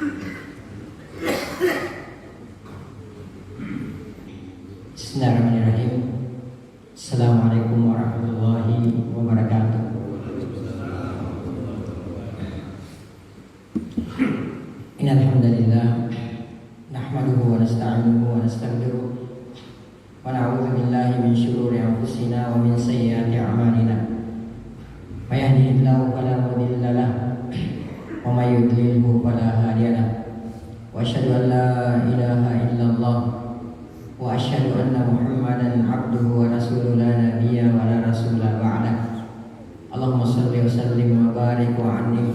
Bismillahirrahmanirrahim. Assalamualaikum warahmatullahi wabarakatuh. Innal hamdalillah nahmaduhu wa nasta'inuhu wa nastaghfiruh wa na'udzu billahi min shururi anfusina wa min sayyiati a'malina. May yahdihillahu fala mudilla lahu wa may yudlilhu fala hadiya lahu. Wa asyhadu an la ilaha illallah wa asyhadu anna Muhammadan abduhu wa rasuluhu la nabiyya wa la rasula ba'dah. Allahumma shalli wa sallim wa barik wa an'im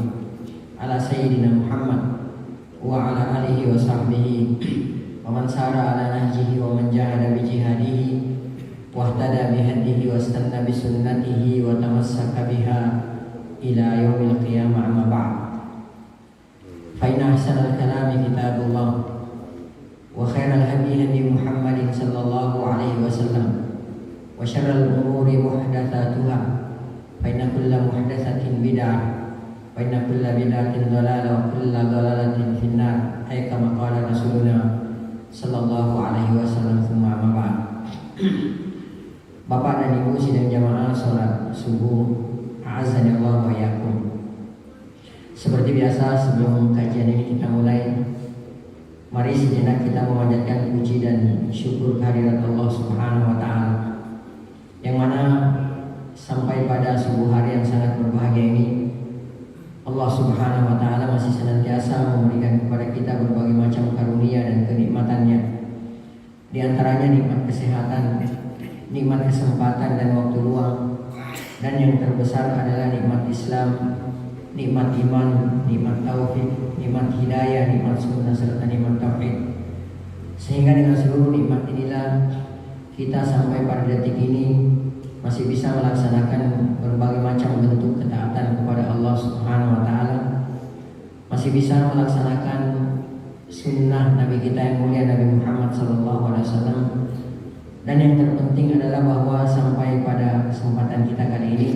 ala sayyidina Muhammad wa ala alihi wa sahbihi wa man sara ala nahjihi wa man jahada bi jihadihi wa ihtada bi hadihi wa istanna bi sunnatihi wa tamassaka biha ila yaumil qiyamah, amma ba'd. Fa inna ahsanal kalami kitabullah wa khairal hadi hadi Muhammadin sallallahu alaihi wasallam wa syarrul umuri muhdatsatuha fa inna kulla muhdatsatin bid'ah wa inna kulla bid'atin dhalalah wa kulla dhalalatin finnar, ay kama qala Rasulullah sallallahu alaihi wasallam. Tsumma amma ba'd. Bapak dan Ibu sidang jamaah salat subuh, a'azzani Allah wa iyyakum. Seperti biasa, sebelum kajian ini kita mulai, mari sejenak kita memanjatkan puji dan syukur kehadirat Allah Subhanahu wa taala, yang mana sampai pada subuh hari yang sangat berbahagia ini Allah Subhanahu wa taala masih senantiasa memberikan kepada kita berbagai macam karunia dan kenikmatannya. Di antaranya nikmat kesehatan, nikmat kesempatan dan waktu luang, dan yang terbesar adalah nikmat Islam, nikmat iman, nikmat taufik, nikmat hidayah, nikmat sunnah serta nikmat tauhid. Sehingga dengan seluruh nikmat inilah kita sampai pada detik ini masih bisa melaksanakan berbagai macam bentuk ketaatan kepada Allah Subhanahu wa taala, masih bisa melaksanakan sunnah Nabi kita yang mulia Nabi Muhammad sallallahu alaihi wasallam. Dan yang terpenting adalah bahwa sampai pada kesempatan kita kali ini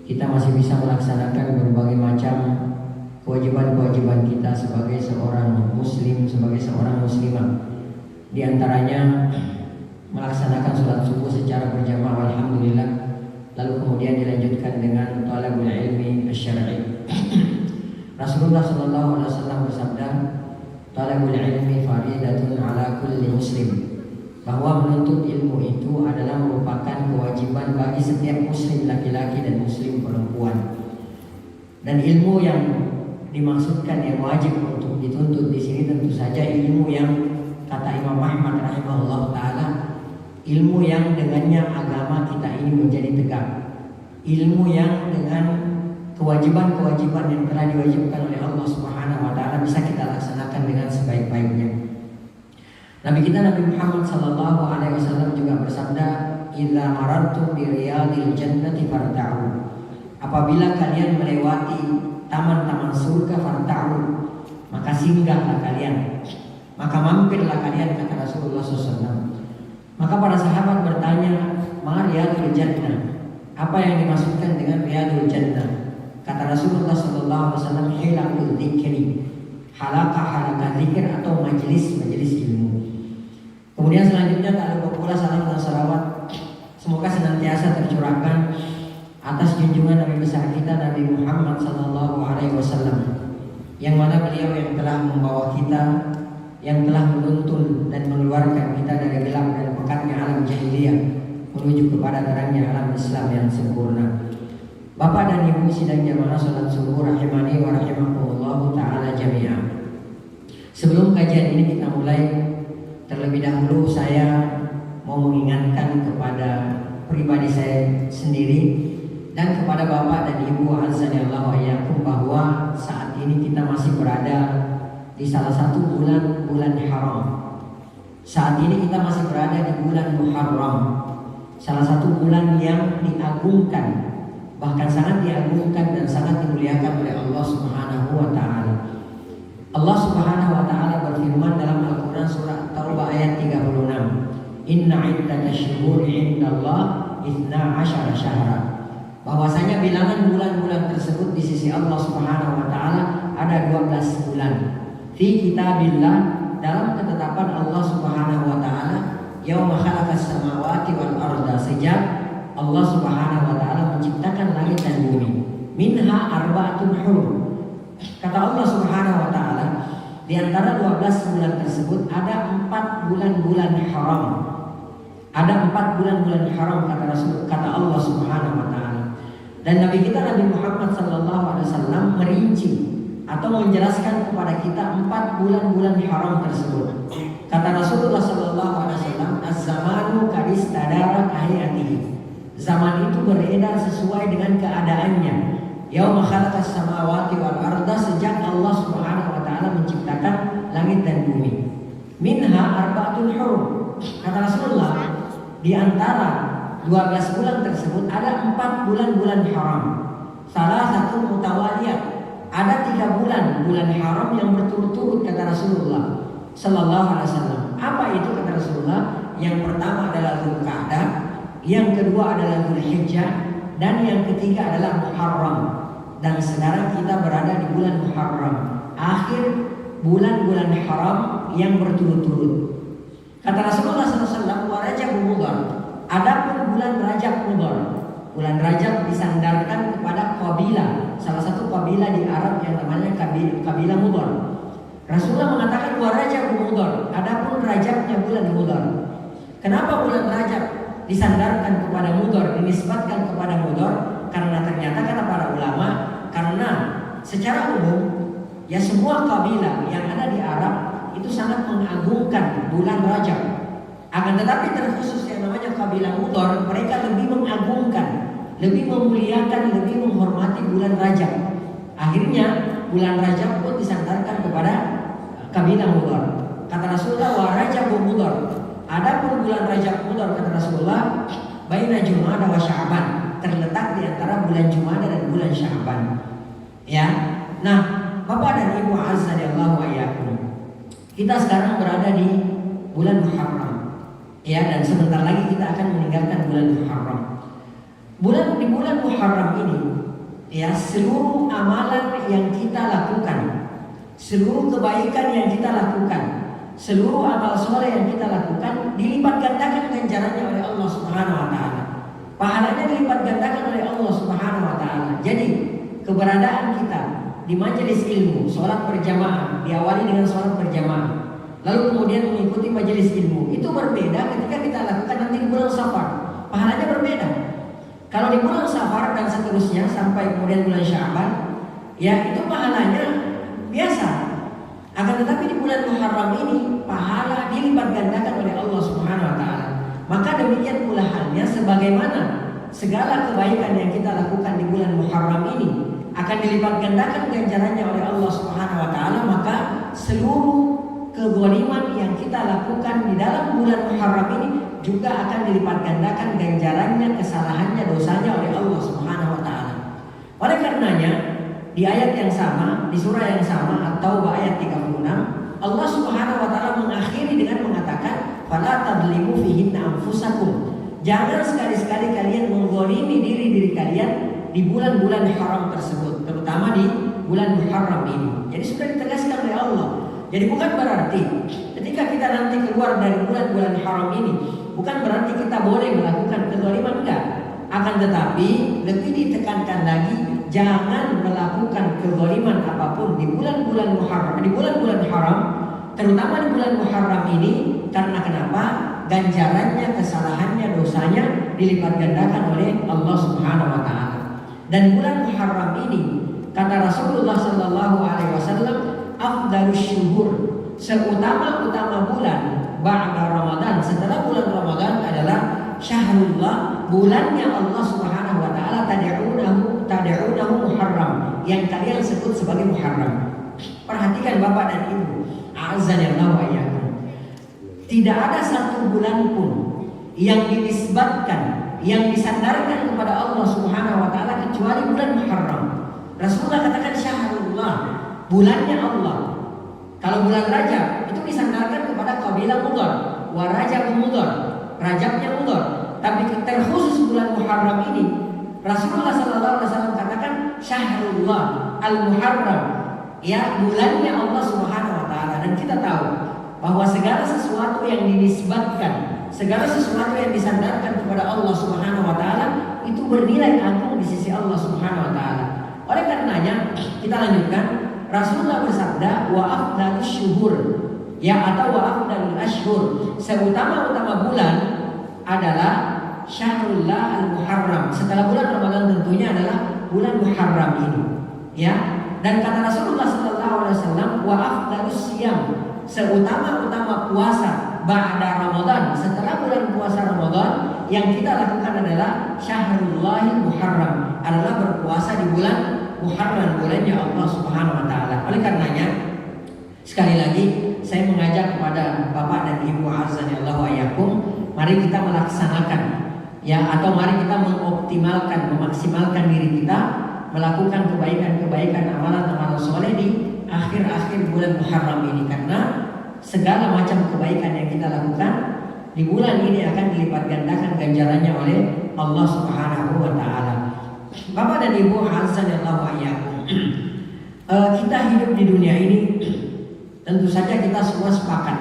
kita masih bisa melaksanakan berbagai macam kewajiban-kewajiban kita sebagai seorang muslim, sebagai seorang muslimah. Di antaranya melaksanakan sholat subuh secara berjamaah, alhamdulillah. Lalu kemudian dilanjutkan dengan talabul ilmi syar'i. Rasulullah sallallahu alaihi wasallam bersabda, talabul ilmi faridatun ala kulli muslim, bahwa menuntut ilmu itu adalah merupakan kewajiban bagi setiap muslim laki-laki dan muslim perempuan. Dan ilmu yang dimaksudkan yang wajib untuk dituntut di sini tentu saja ilmu yang kata Imam Ahmad rahimahullah taala, ilmu yang dengannya agama kita ini menjadi tegak, ilmu yang dengan kewajiban-kewajiban yang telah diwajibkan oleh Allah Subhanahu wa taala bisa kita laksanakan dengan sebaik-baiknya. Nabi kita Nabi Muhammad sallallahu alaihi wasallam juga bersabda, "Idza marartum bi riyadil jannati farta'u." Apabila kalian melewati taman-taman surga, farta'u, maka singgahlah kalian, maka mampirlah kalian, kata Rasulullah SAW. Maka para sahabat bertanya, "Ma riyadul jannah?" Apa yang dimaksudkan dengan riyadul jannah? Kata Rasulullah SAW, "Hilaqul dzikri." Halaqah zikir atau majelis ilmu. Kemudian selanjutnya tak lupa pula salam dan salawat semoga senantiasa tercurahkan atas junjungan Nabi besar kita Nabi Muhammad sallallahu alaihi wasallam, yang mana beliau yang telah membawa kita, yang telah menuntun dan mengeluarkan kita dari gelap dan pekatnya alam jahiliyah menuju kepada terangnya alam Islam yang sempurna. Bapak dan Ibu sidang jamaah salat subuh rahimani wa rahimakumullah taala jami'an. Sebelum kajian ini kita mulai, terlebih dahulu saya mau mengingatkan kepada pribadi saya sendiri dan kepada Bapak dan Ibu azza wa iyyakum bahwa saat ini kita masih berada di salah satu bulan haram. Saat ini kita masih berada di bulan Muharram, salah satu bulan yang diagungkan, bahkan sangat diagungkan dan sangat dimuliakan oleh Allah Subhanahu wa taala. Allah Subhanahu wa taala berfirman dalam Al-Qur'an surah Taubah ayat 36, "Inna iddatasyhuri 'indallah 12 syahra." Bahwasanya bilangan bulan-bulan tersebut di sisi Allah Subhanahu wa taala ada 12 bulan. fi kitabillah, dalam ketetapan Allah Subhanahu wa taala, yauma khalaqas samawati wal arda, sejak Allah Subhanahu wa taala menciptakan langit dan bumi. Minha arba'atun hurum. Kata Allah Subhanahu wa taala, di antara 12 bulan tersebut ada 4 bulan-bulan haram. Ada 4 bulan-bulan haram kata Allah Subhanahu wa taala. Dan Nabi kita Nabi Muhammad sallallahu alaihi wasallam merinci atau menjelaskan kepada kita 4 bulan-bulan haram tersebut. Kata Rasulullah sallallahu alaihi wasallam, "Az-zamanu kadistadara kahiyatihi." Zaman itu beredar sesuai dengan keadaannya. Yauma khalaqas samawati wal arda, sejak Allah Subhanahu wa taala menciptakan langit dan bumi. Minha arba'atun hurum. Kata Rasulullah, di antara 12 bulan tersebut ada 4 bulan-bulan haram. Salah satu mutawaliyat, ada 3 bulan haram yang berturut-turut, kata Rasulullah sallallahu alaihi wasallam. Apa itu kata Rasulullah? Yang pertama adalah Dzulqa'dah, yang kedua adalah Dzulhijjah, dan yang ketiga adalah Muharram. Dan sekarang kita berada di bulan Muharram, akhir bulan-bulan haram yang berturut-turut. Kata Rasulullah SAW, wa Rajab Mudhar. Adapun bulan Rajab Mudhar, bulan Rajab disandarkan kepada kabilah, salah satu kabilah di Arab yang namanya kabilah Mudhar. Rasulullah mengatakan wa Rajab Mudhar, adapun Rajabnya bulan Mudhar. Kenapa bulan Rajab disandarkan kepada Mudhar, dinisbatkan kepada Mudhar? Karena ternyata kata para ulama, karena secara umum ya semua kabilah yang ada di Arab itu sangat mengagungkan bulan Rajab. Akan tetapi terkhusus yang namanya kabilah Mudhar, mereka lebih mengagungkan, lebih memuliakan, lebih menghormati bulan Rajab. Akhirnya bulan Rajab pun disandarkan kepada kabilah Mudhar. Kata Rasulullah wa Rajab Mudhar. Adapun bulan Rajab Mudhar, kata Rasulullah, baina Jumadah wa Sya'ban, terletak di antara bulan Jumadah dan bulan Sya'ban. Ya. Nah, Bapak dan Ibu azza-jalla wa iyyakum, kita sekarang berada di bulan Muharram. Ya, dan sebentar lagi kita akan meninggalkan bulan Muharram. Di bulan Muharram ini, ya, seluruh amalan yang kita lakukan, seluruh kebaikan yang kita lakukan, seluruh amal soleh yang kita lakukan dilipat gandakan ganjarannya oleh Allah Subhanahu wa taala. Pahalanya dilipat gandakan oleh Allah Subhanahu wa taala. Jadi, keberadaan kita di majelis ilmu, sholat berjamaah, diawali dengan sholat berjamaah, lalu kemudian mengikuti majelis ilmu, itu berbeda ketika kita lakukan nanti di bulan Safar. Pahalanya berbeda. Kalau di bulan Safar dan seterusnya sampai kemudian bulan Sya'ban, ya itu pahalanya biasa. Akan tetapi di bulan Muharram ini pahala dilipat gandakan oleh Allah Subhanahu wa taala. Maka demikian pula halnya sebagaimana segala kebaikan yang kita lakukan di bulan Muharram ini akan dilipat gandakan ganjarannya oleh Allah Subhanahu wa taala, maka seluruh kezaliman yang kita lakukan di dalam bulan Muharram ini juga akan dilipat gandakan ganjarannya, kesalahannya, dosanya oleh Allah Subhanahu wa taala. Oleh karenanya, di ayat yang sama, di surah yang sama atau ayat 36, Allah Subhanahu wa taala mengakhiri dengan mengatakan, "Fala tadlimu fihinna anfusakum." Jangan sekali-sekali kalian menggolimi diri kalian di bulan-bulan haram tersebut, terutama di bulan Muharram ini. Jadi sudah ditegaskan oleh Allah. Jadi bukan berarti ketika kita nanti keluar dari bulan-bulan haram ini, bukan berarti kita boleh melakukan kezaliman, enggak. Akan tetapi lebih ditekankan lagi, jangan melakukan kezaliman apapun di bulan-bulan Muharram, di bulan-bulan haram, terutama di bulan Muharram ini. Karena kenapa? Ganjarannya, kesalahannya, dosanya dilipat gandakan oleh Allah Subhanahu wa taala. Dan bulan Muharram ini, kata Rasulullah sallallahu alaihi wasallam, afdalus syuhur, seutama-utama bulan ba'da Ramadan, setelah bulan Ramadan adalah syahrullah, bulannya Allah Subhanahu wa taala, tad'unahu Muharram, yang kalian sebut sebagai Muharram. Perhatikan Bapak dan Ibu, a'azzanillahu wa iyyakum. Tidak ada satu bulan pun yang dinisbatkan, yang disandarkan kepada Allah Subhanahu wa taala kecuali bulan Muharram. Rasulullah katakan syahrullah, bulannya Allah. Kalau bulan Rajab itu disandarkan kepada kabilah Mudhar, wa Rajab Mudhar, Rajabnya Mudhar. Tapi terkhusus bulan Muharram ini, Rasulullah sallallahu alaihi wasallam katakan syahrullah al-Muharram, ya bulannya Allah Subhanahu wa taala. taala. Dan kita tahu bahwa segala sesuatu yang dinisbatkan, segala sesuatu yang disandarkan kepada Allah Subhanahu wa taala itu bernilai agung di sisi Allah Subhanahu wa taala. Oleh karenanya kita lanjutkan, Rasulullah bersabda, wa afdalus syuhur, ya, atau wa afdalul ashhur, seutama-utama bulan adalah Syahrullah al-Muharram. Setelah bulan Ramadan tentunya adalah bulan Muharram ini, ya. Dan kata Rasulullah sallallahu alaihi wasallam, wa afdalus siyam, seutama-utama puasa ba'da Ramadan, setelah bulan puasa Ramadan yang kita lakukan adalah Syahrullah Muharram, adalah berpuasa di bulan Muharram, bulannya Allah Subhanahu wa taala. Oleh karenanya sekali lagi saya mengajak kepada Bapak dan Ibu azani Allah wa iyyakum, mari kita melaksanakan, ya, atau mari kita mengoptimalkan, memaksimalkan diri kita melakukan kebaikan-kebaikan, amalan-amalan soleh di akhir-akhir bulan Muharram ini, karena segala macam kebaikan yang kita lakukan di bulan ini akan dilipat gandakan ganjarannya oleh Allah Subhanahu wa taala. Bapak dan Ibu azani Allah wa iyyakum, kita hidup di dunia ini, tentu saja kita semua sepakat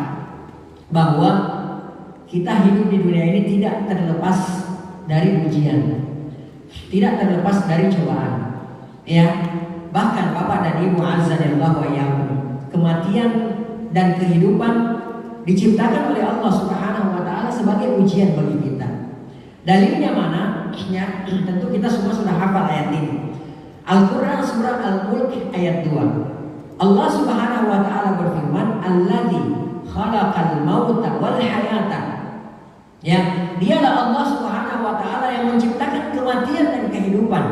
bahwa kita hidup di dunia ini tidak terlepas dari ujian, tidak terlepas dari cobaan, ya. Bahkan Bapak dan Ibu azani Allah wa iyyakum, kematian dan kehidupan diciptakan oleh Allah Subhanahu wa taala sebagai ujian bagi kita. Dalilnya mana? Ya, tentu kita semua sudah hafal ayat ini. Al-Qur'an surah Al-Mulk ayat 2. Allah Subhanahu wa taala berfirman, "Allazi khalaqal mauta wal hayata." Ya, dialah Allah Subhanahu wa taala yang menciptakan kematian dan kehidupan.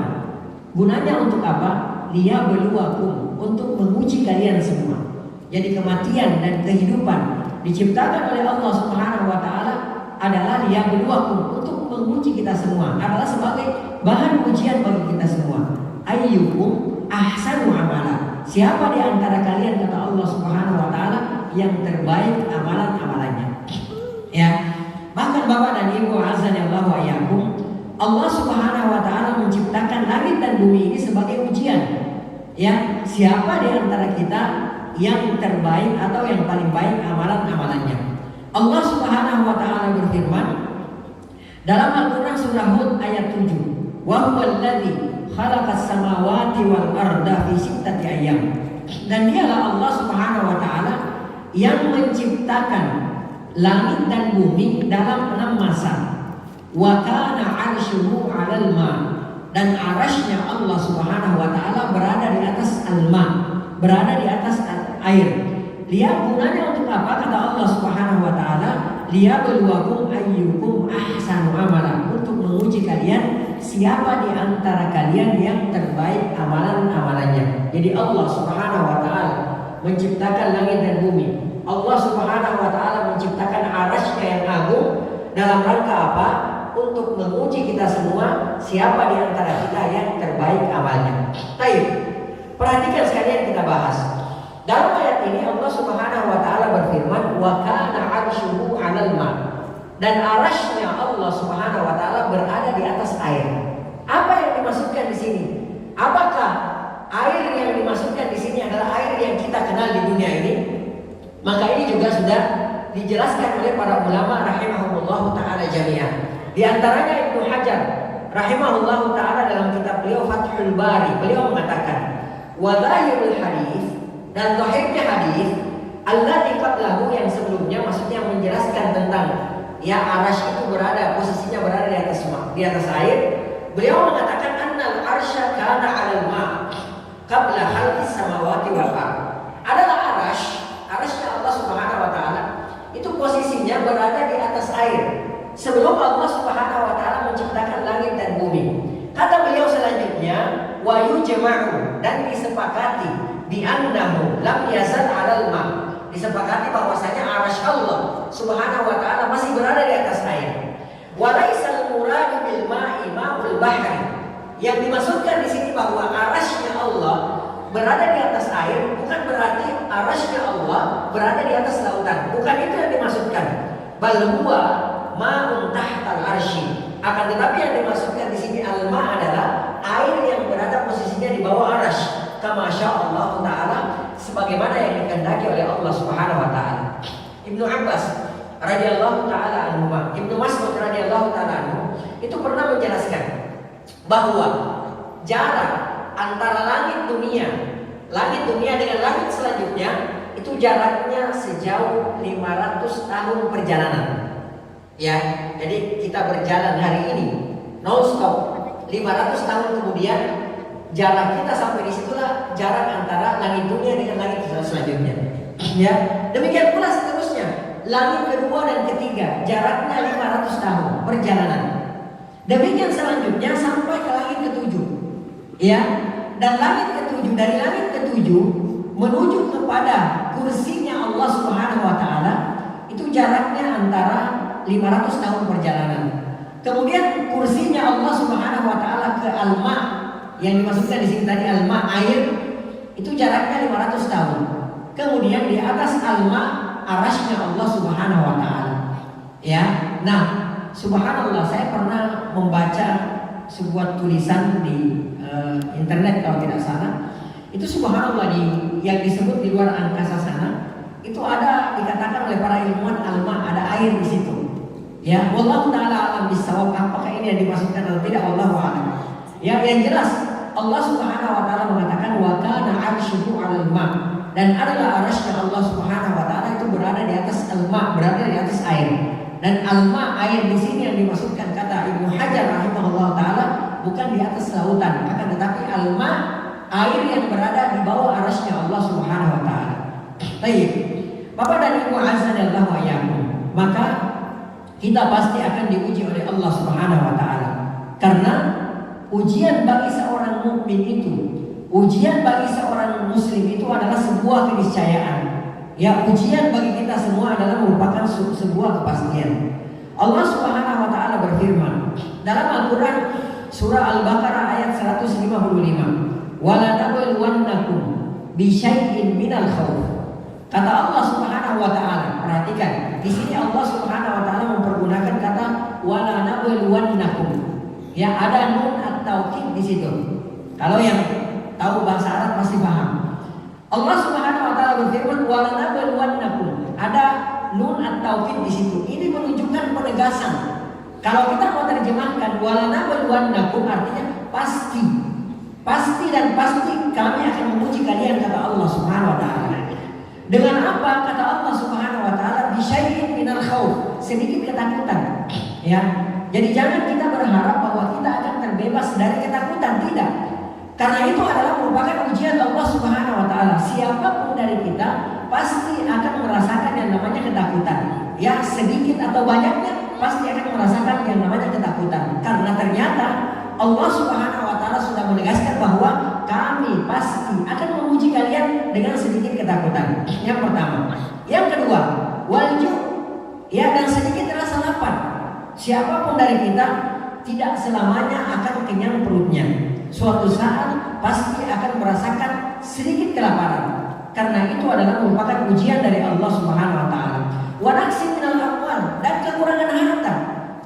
Gunanya untuk apa? Liyabluwakum, untuk menguji kalian semua. Jadi kematian dan kehidupan diciptakan oleh Allah Subhanahu wa taala adalah liyabluwakum, untuk menguji kita semua, adalah sebagai bahan ujian bagi kita semua. Ayyukum ahsanu amala, siapa di antara kalian, kata Allah Subhanahu wa taala, yang terbaik amalan-amalannya. Ya. Bahkan Bapak dan Ibu azani Allah wa iyyakum, Allah Subhanahu wa taala menciptakan langit dan bumi ini sebagai ujian. Ya, siapa di antara kita yang terbaik atau yang paling baik amalan-amalannya. Allah Subhanahu wa taala berfirman dalam Al-Qur'an surah Hud ayat 7, "Wa huwal ladzi khalaqas samawati wal arda fi sittati ayyam." Dan dialah Allah Subhanahu wa taala yang menciptakan langit dan bumi dalam 6 masa. Wa kana 'arshuhu 'alal ma, dan arasy-Nya Allah Subhanahu wa taala berada di atas al-ma, berada di atas air. Lihat gunanya untuk apa, kata Allah Subhanahu wa taala, liyabluwakum ayyukum ahsanu amala, untuk menguji kalian siapa di antara kalian yang terbaik amalan-amalannya. Jadi Allah Subhanahu wa taala menciptakan langit dan bumi. Allah Subhanahu wa taala menciptakan arasy-Nya yang agung dalam rangka apa? Untuk menguji kita semua siapa di antara kita yang terbaik amalnya. Baik. Perhatikan sekalian, kita bahas. Dalam ayat ini Allah Subhanahu wa taala berfirman, "Wa kana 'arshuhu 'alal ma." Dan arasy-Nya Allah Subhanahu wa taala berada di atas air. Apa yang dimaksudkan di sini? Apakah air yang dimaksudkan di sini adalah air yang kita kenal di dunia ini? Maka ini juga sudah dijelaskan oleh para ulama rahimahumullah taala jami'an. Di antaranya Ibnu Hajar rahimahullah taala dalam kitab beliau Fathul Bari, beliau mengatakan, "Wa dhahirul hadis," dan zahirnya hadis, alladzi qablahu, yang sebelumnya, maksudnya menjelaskan tentang ya arasy itu berada, posisinya berada di atas air. Beliau mengatakan annal arsya kana 'alal ma qabla khalqis samawati wal ardh. Adalah arasy-nya Allah Subhanahu wa taala itu posisinya berada di atas air sebelum Allah Subhanahu wa taala menciptakan langit dan bumi. Kata beliau selanjutnya, wa yujma'u, dan disepakati bi annahu lam yazal 'alal ma, disepakati bahwasanya arasy Allah Subhanahu wa taala masih berada di atas air. Wa laisal muradu bil ma'i ma'ul bahri, yang dimaksudkan di sini bahwa arasy-Nya Allah berada di atas air bukan berarti arasy-Nya Allah berada di atas lautan, bukan itu yang dimaksudkan. Bal huwa ma'un tahtal arsy, akan tetapi yang dimaksudkan di sini al-ma adalah air yang berada posisinya di bawah arasy. kama sya'allahu ta'ala, sebagaimana yang dikehendaki oleh Allah Subhanahu wa taala. Ibnu Abbas radhiyallahu taala anhu, Ibnu Mas'ud radhiyallahu taala anhu itu pernah menjelaskan bahwa jarak antara langit dunia dengan langit selanjutnya itu jaraknya sejauh 500 tahun perjalanan. Ya, jadi kita berjalan hari ini non-stop, 500 tahun kemudian jarak kita sampai di situlah jarak antara langit dunia dengan langit selanjutnya. Ya, demikian pula seterusnya, langit kedua dan ketiga jaraknya 500 tahun perjalanan. Demikian selanjutnya sampai ke langit ketujuh. Ya, dan langit ketujuh, dari langit ketujuh menuju kepada kursinya Allah Subhanahu wa taala itu jaraknya antara 500 tahun perjalanan. Kemudian kursinya Allah Subhanahu wa taala ke al-ma, yang dimaksudkan di sini tadi al-ma, air, itu jaraknya 500 tahun. Kemudian di atas al-ma arasy-Nya Allah Subhanahu wa taala. Ya. Nah, subhanallah, saya pernah membaca sebuah tulisan di internet kalau tidak salah. Itu subhanallah, yang disebut di luar angkasa sana itu ada dikatakan oleh para ilmuwan al-ma, ada air di situ. Ya, wallahu taala alam bisawab, apakah ini yang dimaksudkan atau tidak, wallahu a'lam. Ya, yang jelas Allah Subhanahu wa taala mengatakan wa kana 'arshuhu 'alal ma', dan adalah arasy-Nya Allah Subhanahu wa taala itu berada di atas al-ma, berada di atas air. Dan al-ma, air di sini yang dimaksudkan kata Ibnu Hajar rahimahullah taala bukan di atas lautan, akan tetapi al-ma, air yang berada di bawah arasy-Nya Allah Subhanahu wa taala. Baik. Bapak dan Ibu azan Allah wa iyyakum, maka kita pasti akan diuji oleh Allah Subhanahu wa taala. Karena ujian bagi seorang mukmin itu, ujian bagi seorang muslim itu adalah sebuah keniscayaan. Ya, ujian bagi kita semua adalah merupakan sebuah kepastian. Allah Subhanahu wa taala berfirman dalam Al-Qur'an surah Al-Baqarah ayat 155, "Wala nabluwannakum bi syai'in minal khauf." Kata Allah Subhanahu wa taala, perhatikan, di sini Allah Subhanahu wa taala mempergunakan kata wala nabluwannakum. Ya, ada nun at-taukid di situ. Kalau yang tahu bahasa Arab pasti paham. Allah Subhanahu wa taala berfirman wala nabluwannakum. Ada nun at-taukid di situ. Ini menunjukkan penegasan. Kalau kita mau terjemahkan wala nabluwannakum artinya pasti. Pasti dan pasti kami akan menguji kalian, kata Allah Subhanahu wa taala. Dengan apa? Kata Allah Subhanahu wa taala, bisyai'in minal khauf, sedikit ketakutan. Ya. Jadi jangan kita berharap bahwa kita akan terbebas dari ketakutan, tidak. Karena itu adalah merupakan ujian Allah Subhanahu wa taala. Siapapun dari kita pasti akan merasakan yang namanya ketakutan. Ya, sedikit atau banyaknya pasti akan merasakan yang namanya ketakutan. Karena ternyata Allah Subhanahu wa taala sudah menegaskan bahwa kami pasti akan menguji kalian dengan sedikit ketakutan. Yang pertama. Yang kedua, walju, ya, dan sedikit rasa lapar. Siapapun dari kita tidak selamanya akan kenyang perutnya. Suatu saat pasti akan merasakan sedikit kelaparan. Karena itu adalah merupakan ujian dari Allah Subhanahu wa taala. Wa naqsin minal amwal, dan kekurangan harta.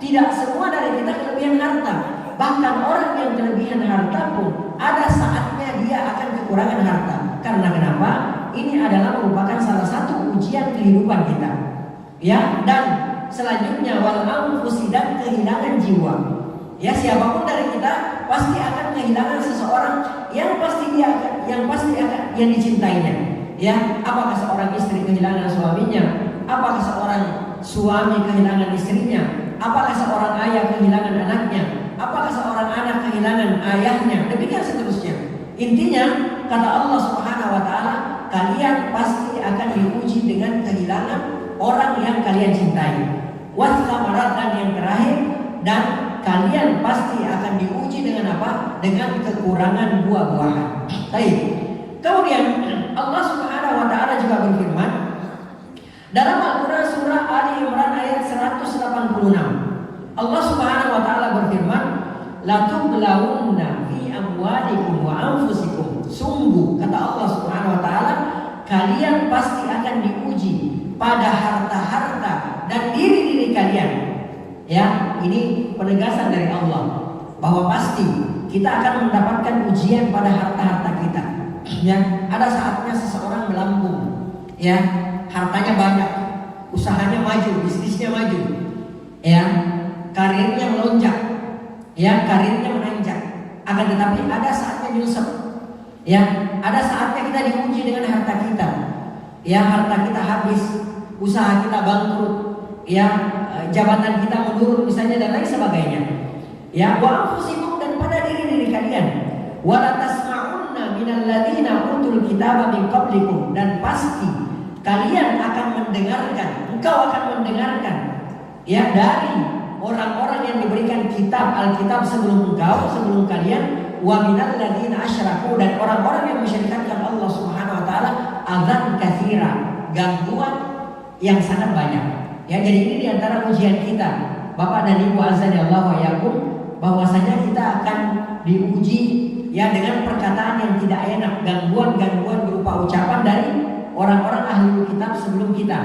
Tidak semua dari kita kelebihan harta. Bahkan orang yang kelebihan harta pun ada saatnya dia akan kekurangan harta. Karena kenapa? Ini adalah merupakan salah satu ujian kehidupan kita. Ya, dan selanjutnya wal anfusi, dan kehilangan jiwa. Ya, siapapun dari kita pasti akan kehilangan seseorang yang yang dicintainya. Ya, apakah seorang istri kehilangan suaminya? Apakah seorang suami kehilangan istrinya? Apakah seorang ayah kehilangan anaknya? Apakah seorang anak kehilangan ayahnya? Demikian seterusnya. Intinya, kata Allah Subhanahu wa taala, kalian pasti akan diuji dengan kehilangan orang yang kalian cintai. Wasamarat, dan yang terakhir, dan kalian pasti akan diuji dengan apa? Dengan kekurangan buah-buahan. Baik. Kemudian Allah Subhanahu wa taala juga berfirman dalam Al-Qur'an surah Ali Imran ayat 186. Allah Subhanahu wa taala berfirman, "La tublawunna fi amwalikum wa anfusikum." Sungguh, kata Allah Subhanahu wa taala, kalian pasti akan diuji pada harta-harta dan diri-diri kalian. Ya, ini penegasan dari Allah bahwa pasti kita akan mendapatkan ujian pada harta-harta kita. Ya, ada saatnya seseorang melambung, ya, hartanya banyak, usahanya maju, bisnisnya maju, ya, karirnya melonjak, ya, karirnya menanjak. Akan tetapi ada saatnya nyungsep, ya, ada saatnya kita diuji dengan harta kita, ya, harta kita habis, usaha kita bangkrut, ya, jabatan kita menurun misalnya dan lain sebagainya. Ya, wa anfusikum, dan pada diri kalian, wala tasma'unna minal ladzina utul kitaba min qablikum, dan pasti kalian akan mendengarkan, engkau akan mendengarkan, ya, dari orang-orang yang diberikan kitab Alkitab sebelum engkau, sebelum kalian, wa minal ladzina asyraku, dan orang-orang yang mensyirikkan Allah Subhanahu wa taala, adzan katsira, gangguan yang sangat banyak. Ya, jadi ini diantara ujian kita, Bapak dan Ibu azanillahu wa iyyakum, bahwasanya kita akan diuji, ya, dengan perkataan yang tidak enak, gangguan-gangguan berupa ucapan dari orang-orang ahli kitab sebelum kita,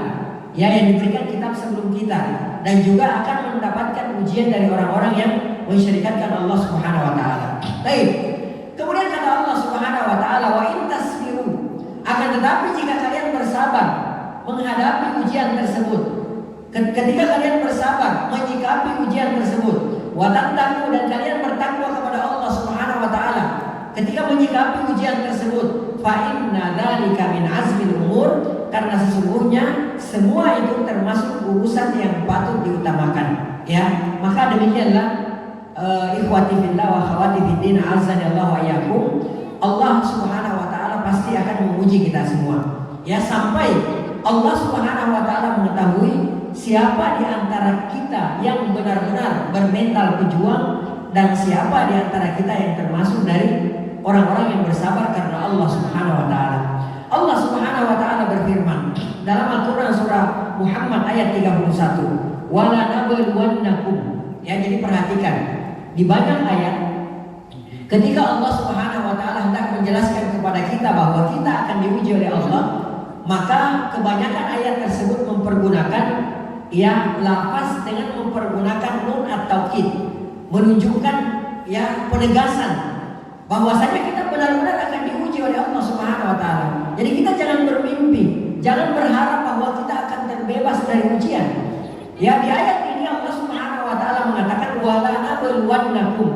ya, yang diberikan kitab sebelum kita, dan juga akan mendapatkan ujian dari orang-orang yang mensyirikkan Allah Subhanahu wa taala. Baik. Kemudian kata Allah Subhanahu wa taala, wa in tasbiru, akan tetapi jika kalian bersabar menghadapi ujian tersebut, ketika kalian bersabar menyikapi ujian tersebut, wa tattaqu, dan kalian bertakwa kepada Allah Subhanahu wa taala ketika menyikapi ujian tersebut, fa inna dzalika min azmil umur, karena sesungguhnya semua itu termasuk urusan yang patut diutamakan. Ya, maka demikianlah ikhwati fillah wa akhwati fiddin azanillahu wa iyyakum, Allah Subhanahu wa taala pasti akan menguji kita semua. Ya, sampai Allah Subhanahu wa taala mengetahui siapa di antara kita yang benar-benar bermental pejuang dan siapa di antara kita yang termasuk dari orang-orang yang bersabar karena Allah Subhanahu wa taala. Allah Subhanahu wa taala berfirman dalam Al-Qur'an surah Muhammad ayat 31, "Wala nabluwannakum." Ya, jadi perhatikan di banyak ayat ketika Allah Subhanahu wa taala hendak menjelaskan kepada kita bahwa kita akan diuji oleh Allah, maka kebanyakan ayat tersebut mempergunakan, ya, lafaz dengan mempergunakan nun at-taukid, menunjukkan, ya, penegasan bahwasanya kita benar-benar akan diuji oleh Allah Subhanahu wa taala. Jadi kita jangan bermimpi, jangan berharap bahwa kita akan terbebas dari ujian. Ya, di ayat ini Allah Subhanahu wa taala mengatakan wala nabluwannakum,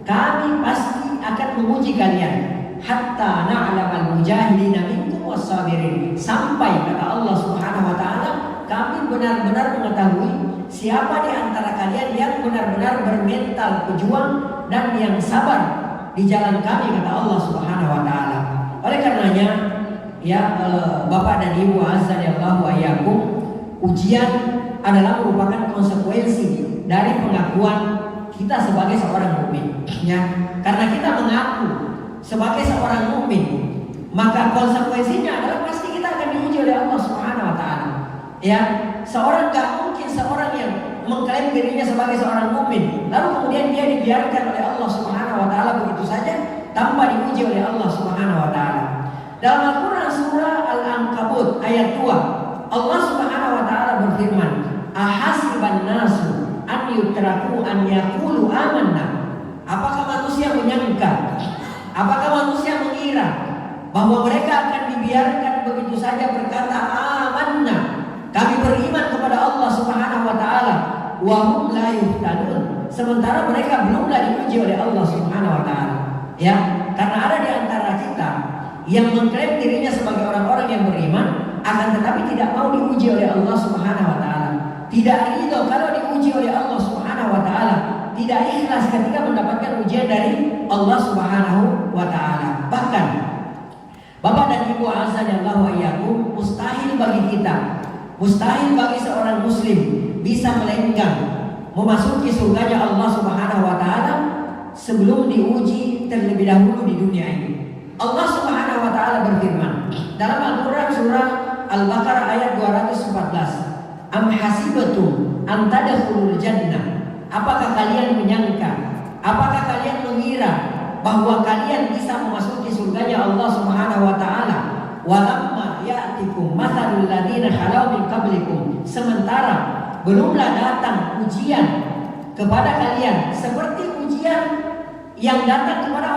kami pasti akan menguji kalian, hatta na'lamal mujahidina minkum was-sabirin, sampai kata Allah Subhanahu wa taala kami benar-benar mengetahui siapa di antara kalian yang benar-benar bermental pejuang dan yang sabar di jalan kami, kata Allah Subhanahu wa taala. Oleh karenanya, ya, Bapak dan Ibu azanillahu wa iyyakum, ujian adalah merupakan konsekuensi dari pengakuan kita sebagai seorang mukmin. Ya, karena kita mengaku sebagai seorang mukmin, maka konsekuensinya adalah pasti kita akan diuji oleh Allah Subhanahu wa taala. Ya, seorang gak mungkin seorang yang mengklaim dirinya sebagai seorang mukmin lalu kemudian dia dibiarkan oleh Allah Subhanahu wa taala begitu saja tanpa diuji oleh Allah Subhanahu wa taala. Dalam Al-Qur'an surah Al-Ankabut ayat 2, Allah Subhanahu wa taala berfirman, "Ahasiban nasu an yutraku an yaqulu amanna." Apakah manusia menyangka, apakah manusia mengira bahwa mereka akan dibiarkan begitu saja berkata amanna, kami beriman kepada Allah Subhanahu wa taala, wa hum la yuftanun, sementara mereka belumlah diuji oleh Allah Subhanahu wa taala. Ya, karena ada di antara kita yang mengklaim dirinya sebagai orang-orang yang beriman, akan tetapi tidak mau diuji oleh Allah Subhanahu wa taala. Tidak ridho kalau diuji oleh Allah Subhanahu wa taala, tidak ikhlas ketika mendapatkan ujian dari Allah Subhanahu wa taala. Bahkan Bapak dan Ibu azanillahu wa iyyakum, mustahil bagi kita, mustahil bagi seorang muslim bisa melenggang memasuki surganya Allah Subhanahu wa taala sebelum diuji terlebih dahulu di dunia ini. Allah Subhanahu wa taala berfirman dalam Al-Qur'an surah Al-Baqarah ayat 214, "Am hasibatum an tadkhulul jannah?" Apakah kalian menyangka, apakah kalian mengira bahwa kalian bisa memasuki surganya Allah Subhanahu wa taala? Walamma ya'tikum mathalul ladzina khalau min qablikum, sementara belumlah datang ujian kepada kalian seperti ujian yang datang kepada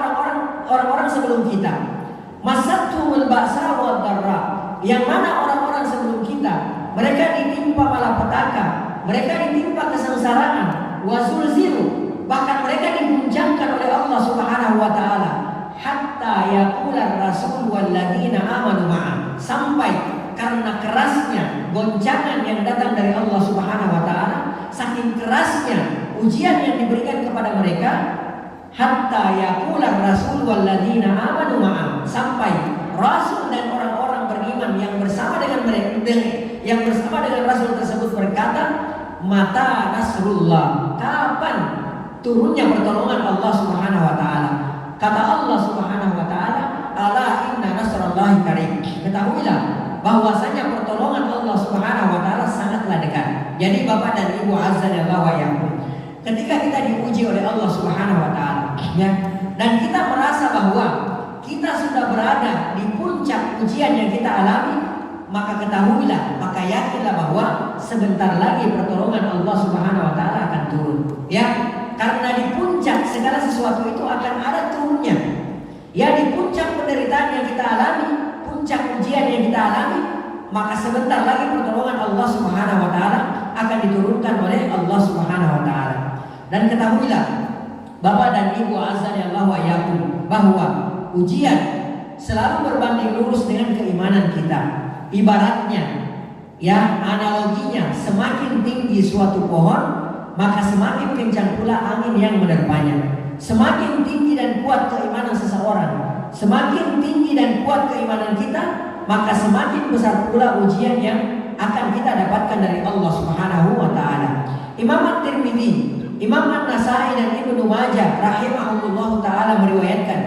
orang-orang sebelum kita. Masathumul ba'sa wad dharra, yang mana orang-orang sebelum kita mereka ditimpa malapetaka, mereka ditimpa kesengsaraan, wazulzilu, bahkan mereka diguncangkan oleh Allah Subhanahu wa taala, hatta yaqula rasul walladzina amanu ma'a, sampai karena kerasnya goncangan yang datang dari Allah Subhanahu wa taala, saking kerasnya ujian yang diberikan kepada mereka, hatta yaqula rasul walladzina amanu ma'a, sampai rasul dan orang-orang beriman yang bersama dengan mereka, yang bersama dengan rasul tersebut berkata, mata nasrullah, kapan turunnya pertolongan Allah Subhanahu wa taala. Kata Allah Subhanahu wa taala, ala inna nasrallahi qarib, ketahuilah bahwasanya pertolongan Allah Subhanahu wa taala sangatlah dekat. Jadi Bapak dan Ibu azza wa jalla, ketika kita diuji oleh Allah Subhanahu wa taala, ya, dan kita merasa bahwa kita sudah berada di puncak ujian yang kita alami, maka ketahuilah, maka yakinlah bahwa sebentar lagi pertolongan Allah Subhanahu wa taala akan turun. Ya, karena di puncak segala sesuatu itu akan ada turunnya. Ya, di puncak penderitaan yang kita alami, puncak ujian yang kita alami, maka sebentar lagi pertolongan Allah Subhanahu wa taala akan diturunkan oleh Allah Subhanahu wa taala. Dan ketahuilah Bapak dan Ibu azanillahu wa iyyakum, bahwa ujian selalu berbanding lurus dengan keimanan kita. Ibaratnya, ya, analoginya, semakin tinggi suatu pohon, maka semakin kencang pula angin yang menerpanya. Semakin tinggi dan kuat keimanan seseorang, semakin tinggi dan kuat keimanan kita, maka semakin besar pula ujian yang akan kita dapatkan dari Allah Subhanahu wa taala. Imam At-Tirmidzi, Imam An-Nasai dan Ibnu Majah rahimahullah taala meriwayatkan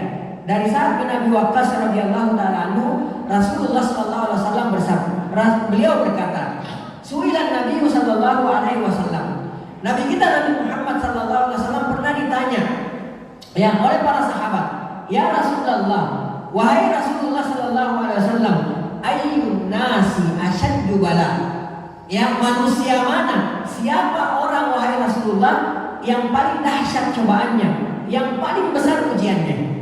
dari Sa'ad bin Abi Waqqas radhiyallahu taala anhu, Rasulullah sallallahu alaihi wasallam bersabda, beliau berkata, su'ilan Nabi sallallahu alaihi wasallam, Nabi kita Nabi Muhammad sallallahu alaihi wasallam pernah ditanya, ya, oleh para sahabat, ya Rasulullah, wahai Rasulullah sallallahu alaihi wasallam, ayyun nasi asyaddu bala, ya, manusia mana, siapa orang wahai Rasulullah yang paling dahsyat cobaannya, yang paling besar ujiannya?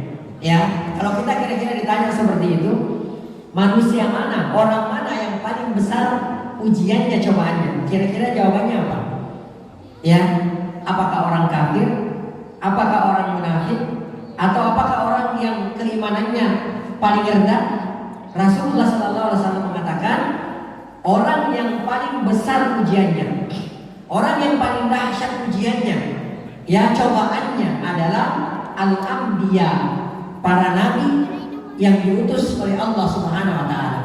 Ya, kalau kita kira-kira ditanya seperti itu, manusia mana, orang mana yang paling besar ujiannya, cobaannya, kira-kira jawabannya apa? Ya, apakah orang kafir, apakah orang munafik, atau apakah orang yang keimanannya paling rendah? Rasulullah SAW mengatakan, orang yang paling besar ujiannya, orang yang paling dahsyat ujiannya, ya, cobaannya adalah al-anbiya, para nabi yang diutus oleh Allah Subhanahu wa taala.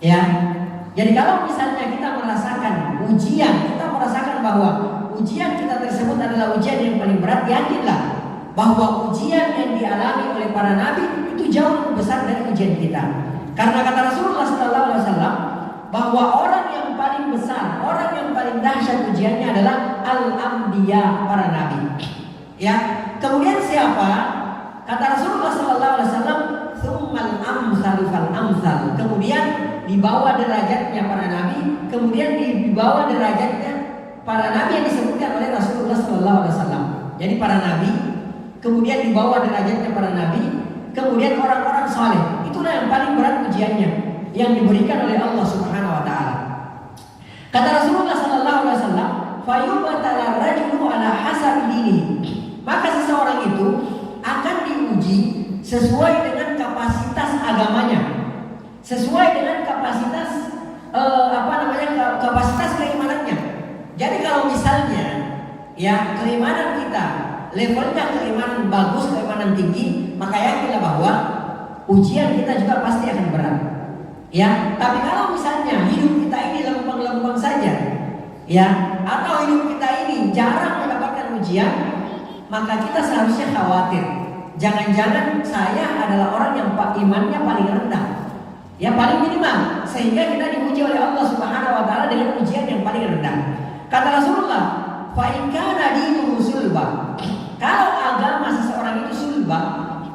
Ya. Jadi kalau misalnya kita merasakan ujian, kita merasakan bahwa ujian kita tersebut adalah ujian yang paling berat, yakinlah bahwa ujian yang dialami oleh para nabi itu jauh lebih besar dari ujian kita. Karena kata Rasulullah sallallahu alaihi wasallam bahwa orang yang paling besar, orang yang paling dahsyat ujiannya adalah al-anbiya, para nabi. Ya. Kemudian siapa? Kata Rasulullah sallallahu alaihi wasallam, tsummal amsalu fal amsal. Kemudian di bawah derajatnya para nabi, kemudian di bawah derajatnya para nabi yang disebutkan oleh Rasulullah sallallahu alaihi wasallam. Jadi para nabi, kemudian di bawah derajatnya para nabi, kemudian orang-orang saleh. Itulah yang paling berat ujiannya yang diberikan oleh Allah Subhanahu wa taala. Kata Rasulullah sallallahu alaihi wasallam, fayubatala rajulu ala hasabi dinihi. Maka seseorang itu akan diuji sesuai dengan kapasitas agamanya, sesuai dengan kapasitas kapasitas keimanannya. Jadi kalau misalnya, ya, keimanan kita levelnya keimanan bagus, keimanan tinggi, maka yakinlah bahwa ujian kita juga pasti akan berat. Ya, tapi kalau misalnya hidup kita ini lempeng-lempeng saja, ya, atau hidup kita ini jarang mendapatkan ujian, maka kita seharusnya khawatir. Jangan-jangan saya adalah orang yang imannya paling rendah, ya, paling minimal, sehingga kita diuji oleh Allah Subhanahu wa taala dengan ujian yang paling rendah. Kata Rasulullah, fa in kana dinuhu sulba. Kalau agama seseorang itu sulba,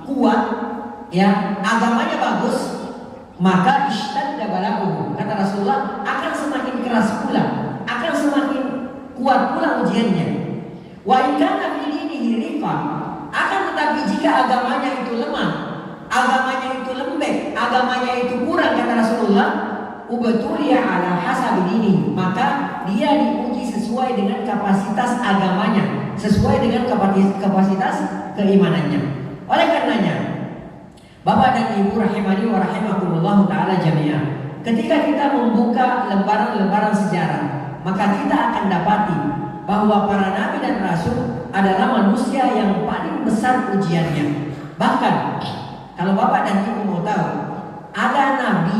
kuat, ya, agamanya bagus, maka ishtadda bala'uhu. Kata Rasulullah, akan semakin keras pula, akan semakin kuat pula ujiannya. Wa in kana fi dinihi riqa. Akan tetapi jika agamanya itu lemah, agamanya itu lembek, agamanya itu kurang, kata Rasulullah, ubtuliya ala hasabi dini, maka dia diuji sesuai dengan kapasitas agamanya, sesuai dengan kapasitas keimanannya. Oleh karenanya, Bapak dan Ibu rahimani wa rahimakumullah taala jami'an, ketika kita membuka lembaran-lembaran sejarah, maka kita akan dapati bahwa para nabi dan rasul adalah manusia yang paling besar ujiannya. Bahkan kalau Bapak dan Ibu mau tahu, ada nabi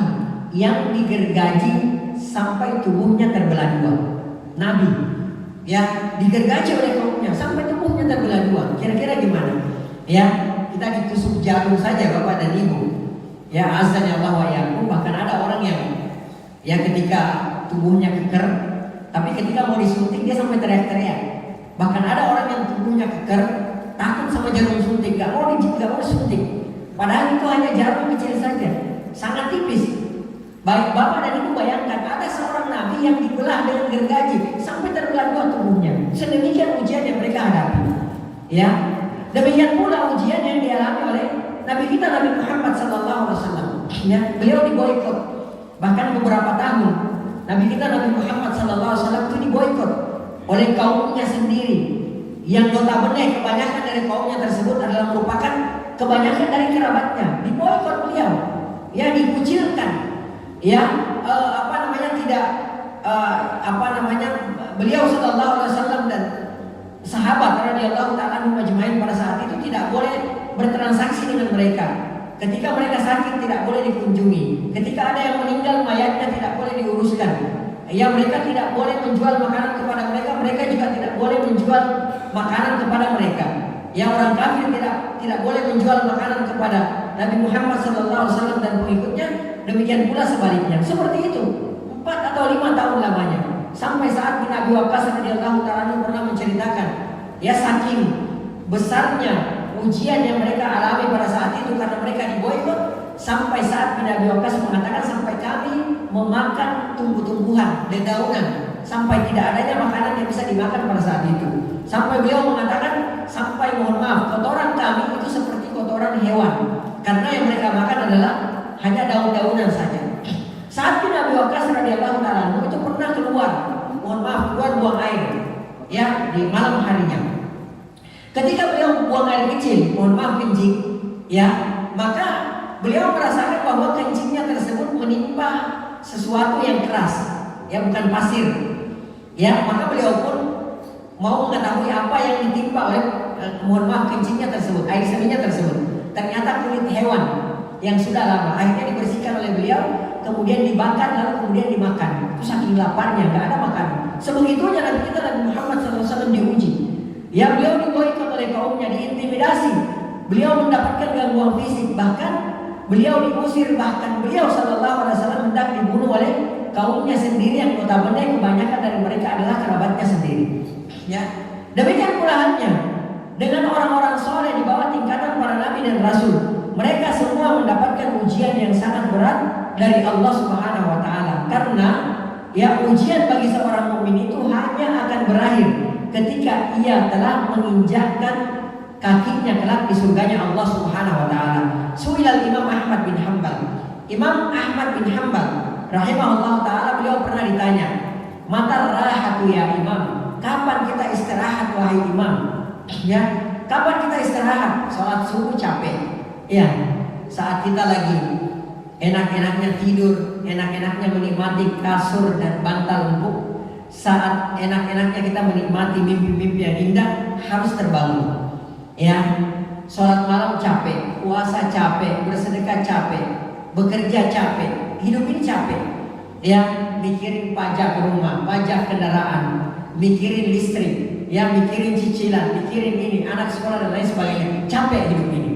yang digergaji sampai tubuhnya terbelah dua. Nabi ya digergaji oleh kaumnya sampai tubuhnya terbelah dua. Kira-kira gimana? Ya, kita ditusuk jarum saja Bapak dan Ibu. Ya, azza Allah wa yakum. Bahkan ada orang yang ketika tubuhnya keker, tapi ketika mau disuntik dia sampai teriak-teriak. Bahkan ada orang yang tubuhnya keker, takut sama jarum suntik, gak mau disuntik. Padahal itu hanya jarum kecil saja, sangat tipis. Baik Bapak dan Ibu bayangkan, ada seorang nabi yang dibelah dengan gergaji sampai terbelah dua tubuhnya. Sedemikian ujian yang mereka hadapi. Ya, demikian pula ujian yang dialami oleh Nabi kita Nabi Muhammad SAW. Ya, beliau diboikot. Bahkan beberapa tahun Nabi kita Nabi Muhammad SAW itu diboikot oleh kaumnya sendiri, yang notabene kebanyakan dari kaumnya tersebut adalah merupakan kebanyakan dari kerabatnya. Diboikot beliau, ya dikucilkan, ya beliau sallallahu alaihi wasallam dan sahabat radhiyallahu ta'ala majma'in pada saat itu tidak boleh bertransaksi dengan mereka. Ketika mereka sakit tidak boleh dikunjungi. Ketika ada yang meninggal mayatnya tidak boleh diuruskan. Ya, mereka tidak boleh menjual makanan kepada mereka. Mereka juga tidak boleh menjual makanan kepada mereka. Ya, orang kafir tidak boleh menjual makanan kepada Nabi Muhammad SAW dan pengikutnya. Demikian pula sebaliknya. Seperti itu 4 atau 5 tahun lamanya. Sampai saat bin Abi Waqqas radhiyallahu ta'ala pernah menceritakan, ya saking besarnya ujian yang mereka alami pada saat itu karena mereka diboikot, sampai saat bin Abi Waqqas mengatakan sampai kami memakan tumbuh-tumbuhan, dedaunan, sampai tidak adanya makanan yang bisa dimakan pada saat itu. Sampai beliau mengatakan, sampai mohon maaf, kotoran kami itu seperti kotoran hewan, karena yang mereka makan adalah hanya daun-daunan saja. Saat bin Abi Waqqas radhiyallahu ta'ala itu pernah keluar buang air, ya di malam harinya. Ketika beliau buang air kecil, mohon maaf kencing, ya, maka beliau merasakan bahwa kencingnya tersebut menimpa sesuatu yang keras, ya bukan pasir, ya, maka beliau pun mau mengetahui apa yang ditimpa oleh mohon maaf kencingnya tersebut, air seninya tersebut. Ternyata kulit hewan yang sudah lama. Akhirnya dibersihkan oleh beliau, kemudian dibakar, lalu kemudian dimakan. Itu saking laparnya, nggak ada makanan. Sebegitunya Nabi kita Nabi Muhammad SAW diuji. Ya, beliau diboikot oleh kaumnya, diintimidasi. Beliau mendapatkan gangguan fisik, bahkan beliau diusir, bahkan beliau SAW hendak dibunuh oleh kaumnya sendiri yang notabene kebanyakan dari mereka adalah kerabatnya sendiri. Ya, demikian pula halnya dengan orang-orang soleh di bawah tingkatan para nabi dan rasul. Mereka semua mendapatkan ujian yang sangat berat dari Allah Subhanahu wa taala. Karena ya ujian bagi seorang mukmin itu hanya akan berakhir ketika ia telah menginjakkan kakinya kelak di surganya Allah Subhanahu wa taala. Su'ilal Imam Ahmad bin Hanbal. Imam Ahmad bin Hanbal rahimahullah taala, beliau pernah ditanya, "Mata rahatu ya Imam?" Kapan kita istirahat wahai Imam? Ya, kapan kita istirahat? Salat subuh capek. Ya, saat kita lagi enak-enaknya tidur, enak-enaknya menikmati kasur dan bantal empuk, saat enak-enaknya kita menikmati mimpi-mimpi yang indah, harus terbangun. Ya, sholat malam capek, puasa capek, bersedekah capek, bekerja capek, hidup ini capek. Ya, mikirin pajak rumah, pajak kendaraan, mikirin listrik, ya mikirin cicilan, mikirin ini, anak sekolah dan lain sebagainya. Capek hidup ini.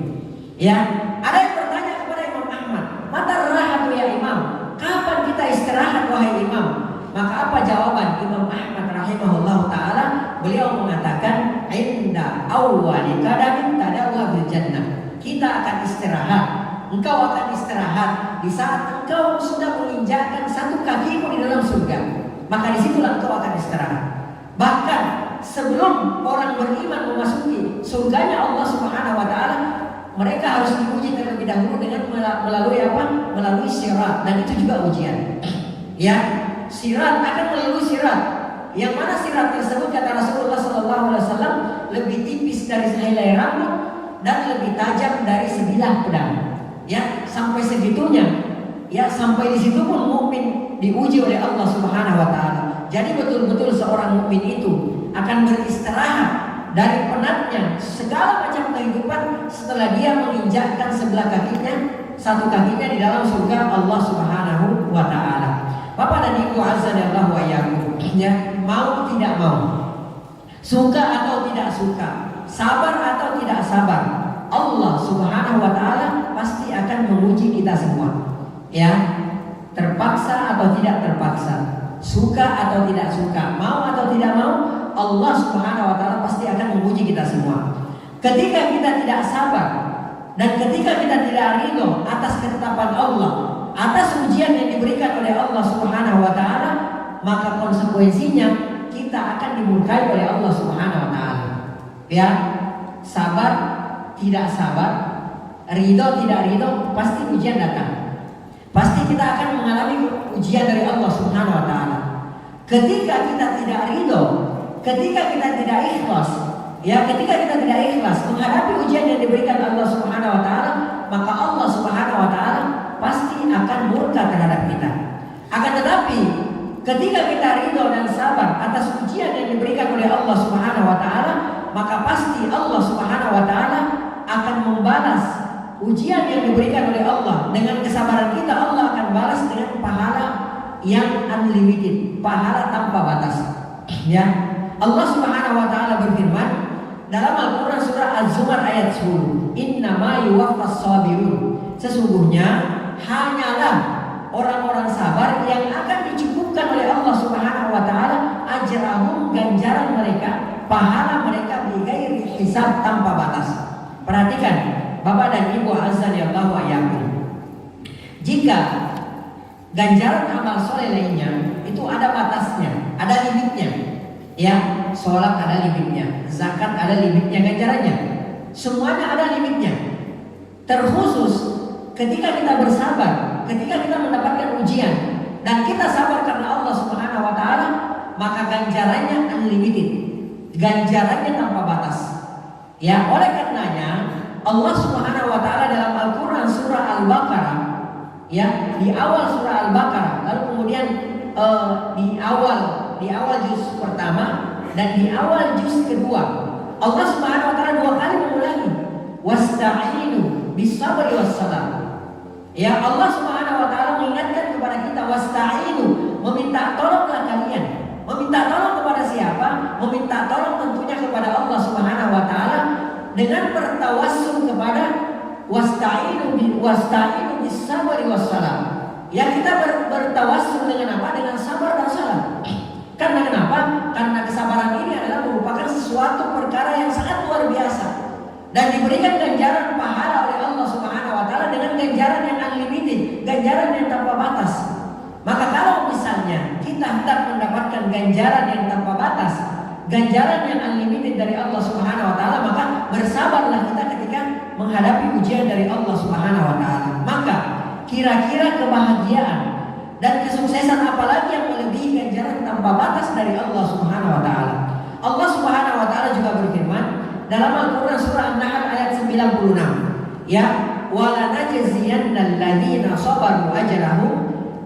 Ya, ada yang bertanya kepada Imam Ahmad, "Mata rahatu ya Imam? Kapan kita istirahat wahai Imam?" Maka apa jawaban Imam Ahmad rahimahullah taala? Beliau mengatakan, "Inda awwali qadamin tadawwa bil jannah." Kita akan istirahat. Engkau akan istirahat di saat engkau sudah menginjakkan satu kakimu di dalam surga. Maka disitulah engkau akan istirahat. Bahkan sebelum orang beriman memasuki surganya Allah Subhanahu wa taala, mereka harus diuji terlebih dahulu dengan melalui apa? Melalui sirat, dan itu juga ujian. Ya, sirat akan melalui sirat. Yang mana sirat tersebut kata Rasulullah SAW lebih tipis dari sehelai rambut dan lebih tajam dari sebilah pedang. Ya, sampai segitunya. Ya, sampai di situ pun mukmin diuji oleh Allah Subhanahu wa taala. Jadi betul-betul seorang mukmin itu akan beristirahat dari penatnya segala macam kehidupan setelah dia menginjakkan sebelah kakinya, satu kakinya di dalam surga Allah Subhanahu wa taala. Bapak dan Ibu azanillahu wa iyyakum, ya, mau tidak mau, suka atau tidak suka, sabar atau tidak sabar, Allah Subhanahu wa taala pasti akan menguji kita semua. Ya, terpaksa atau tidak terpaksa, suka atau tidak suka, mau atau tidak mau, Allah Subhanahu wa taala pasti akan menguji kita semua. Ketika kita tidak sabar dan ketika kita tidak ridho atas ketetapan Allah, atas ujian yang diberikan oleh Allah Subhanahu wa taala, maka konsekuensinya kita akan dimurkai oleh Allah Subhanahu wa taala. Ya, sabar tidak sabar, ridho tidak ridho, pasti ujian datang. Pasti kita akan mengalami ujian dari Allah Subhanahu wa taala. Ketika kita tidak ridho, ketika kita tidak ikhlas, ya, ketika kita tidak ikhlas menghadapi ujian yang diberikan Allah Subhanahu wa taala, maka Allah Subhanahu wa taala pasti akan murka terhadap kita. Akan tetapi ketika kita ridho dan sabar atas ujian yang diberikan oleh Allah Subhanahu wa taala, maka pasti Allah Subhanahu wa taala akan membalas ujian yang diberikan oleh Allah. Dengan kesabaran kita, Allah akan balas dengan pahala yang unlimited, pahala tanpa batas. Ya, Allah Subhanahu wa taala berfirman dalam Al-Qur'an surah Az-Zumar ayat 10, "Innama yuwaffas sabirun." Sesungguhnya hanyalah orang-orang sabar yang akan dicukupkan oleh Allah Subhanahu wa taala ajrahum, ganjaran mereka, pahala mereka bighairi hisab, tanpa batas. Perhatikan Bapak dan Ibu azanillahu wa iyyakum. Jika ganjaran amal soleh lainnya itu ada batasnya, ada limitnya. Ya, sholat ada limitnya, zakat ada limitnya ganjarannya. Semuanya ada limitnya. Terkhusus ketika kita bersabar, ketika kita mendapatkan ujian dan kita sabar karena Allah Subhanahu wa taala, maka ganjarannya unlimited. Ganjarannya tanpa batas. Ya, oleh karenanya Allah Subhanahu wa taala dalam Al-Qur'an surah Al-Baqarah, ya, di awal surah Al-Baqarah, lalu kemudian di awal juz pertama dan di awal juz kedua, Allah Subhanahu wa taala dua kali mengulangi wasta'inu bis-sabri was-salah. Ya, Allah Subhanahu wa taala mengingatkan kepada kita wasta'inu, meminta tolonglah kalian. Meminta tolong kepada siapa? Meminta tolong tentunya kepada Allah Subhanahu wa taala dengan bertawassul kepada wasta'inu bis-sabri was-salah. Ya, kita bertawassul dengan apa? Dengan sabar dan salat. Karena kenapa? Karena kesabaran ini adalah merupakan sesuatu perkara yang sangat luar biasa dan diberikan ganjaran pahala oleh Allah Subhanahu wa taala dengan ganjaran yang unlimited, ganjaran yang tanpa batas. Maka kalau misalnya kita hendak mendapatkan ganjaran yang tanpa batas, ganjaran yang unlimited dari Allah Subhanahu wa taala, maka bersabarlah kita ketika menghadapi ujian dari Allah Subhanahu wa taala. Maka kira-kira kebahagiaan dan kesuksesan apalagi yang melebihi ganjaran tanpa batas dari Allah Subhanahu wa taala. Allah Subhanahu wa taala juga berfirman dalam Al-Qur'an surah An-Nahl ayat 96, ya, wala najziyannal ladzina sabaru ajrahum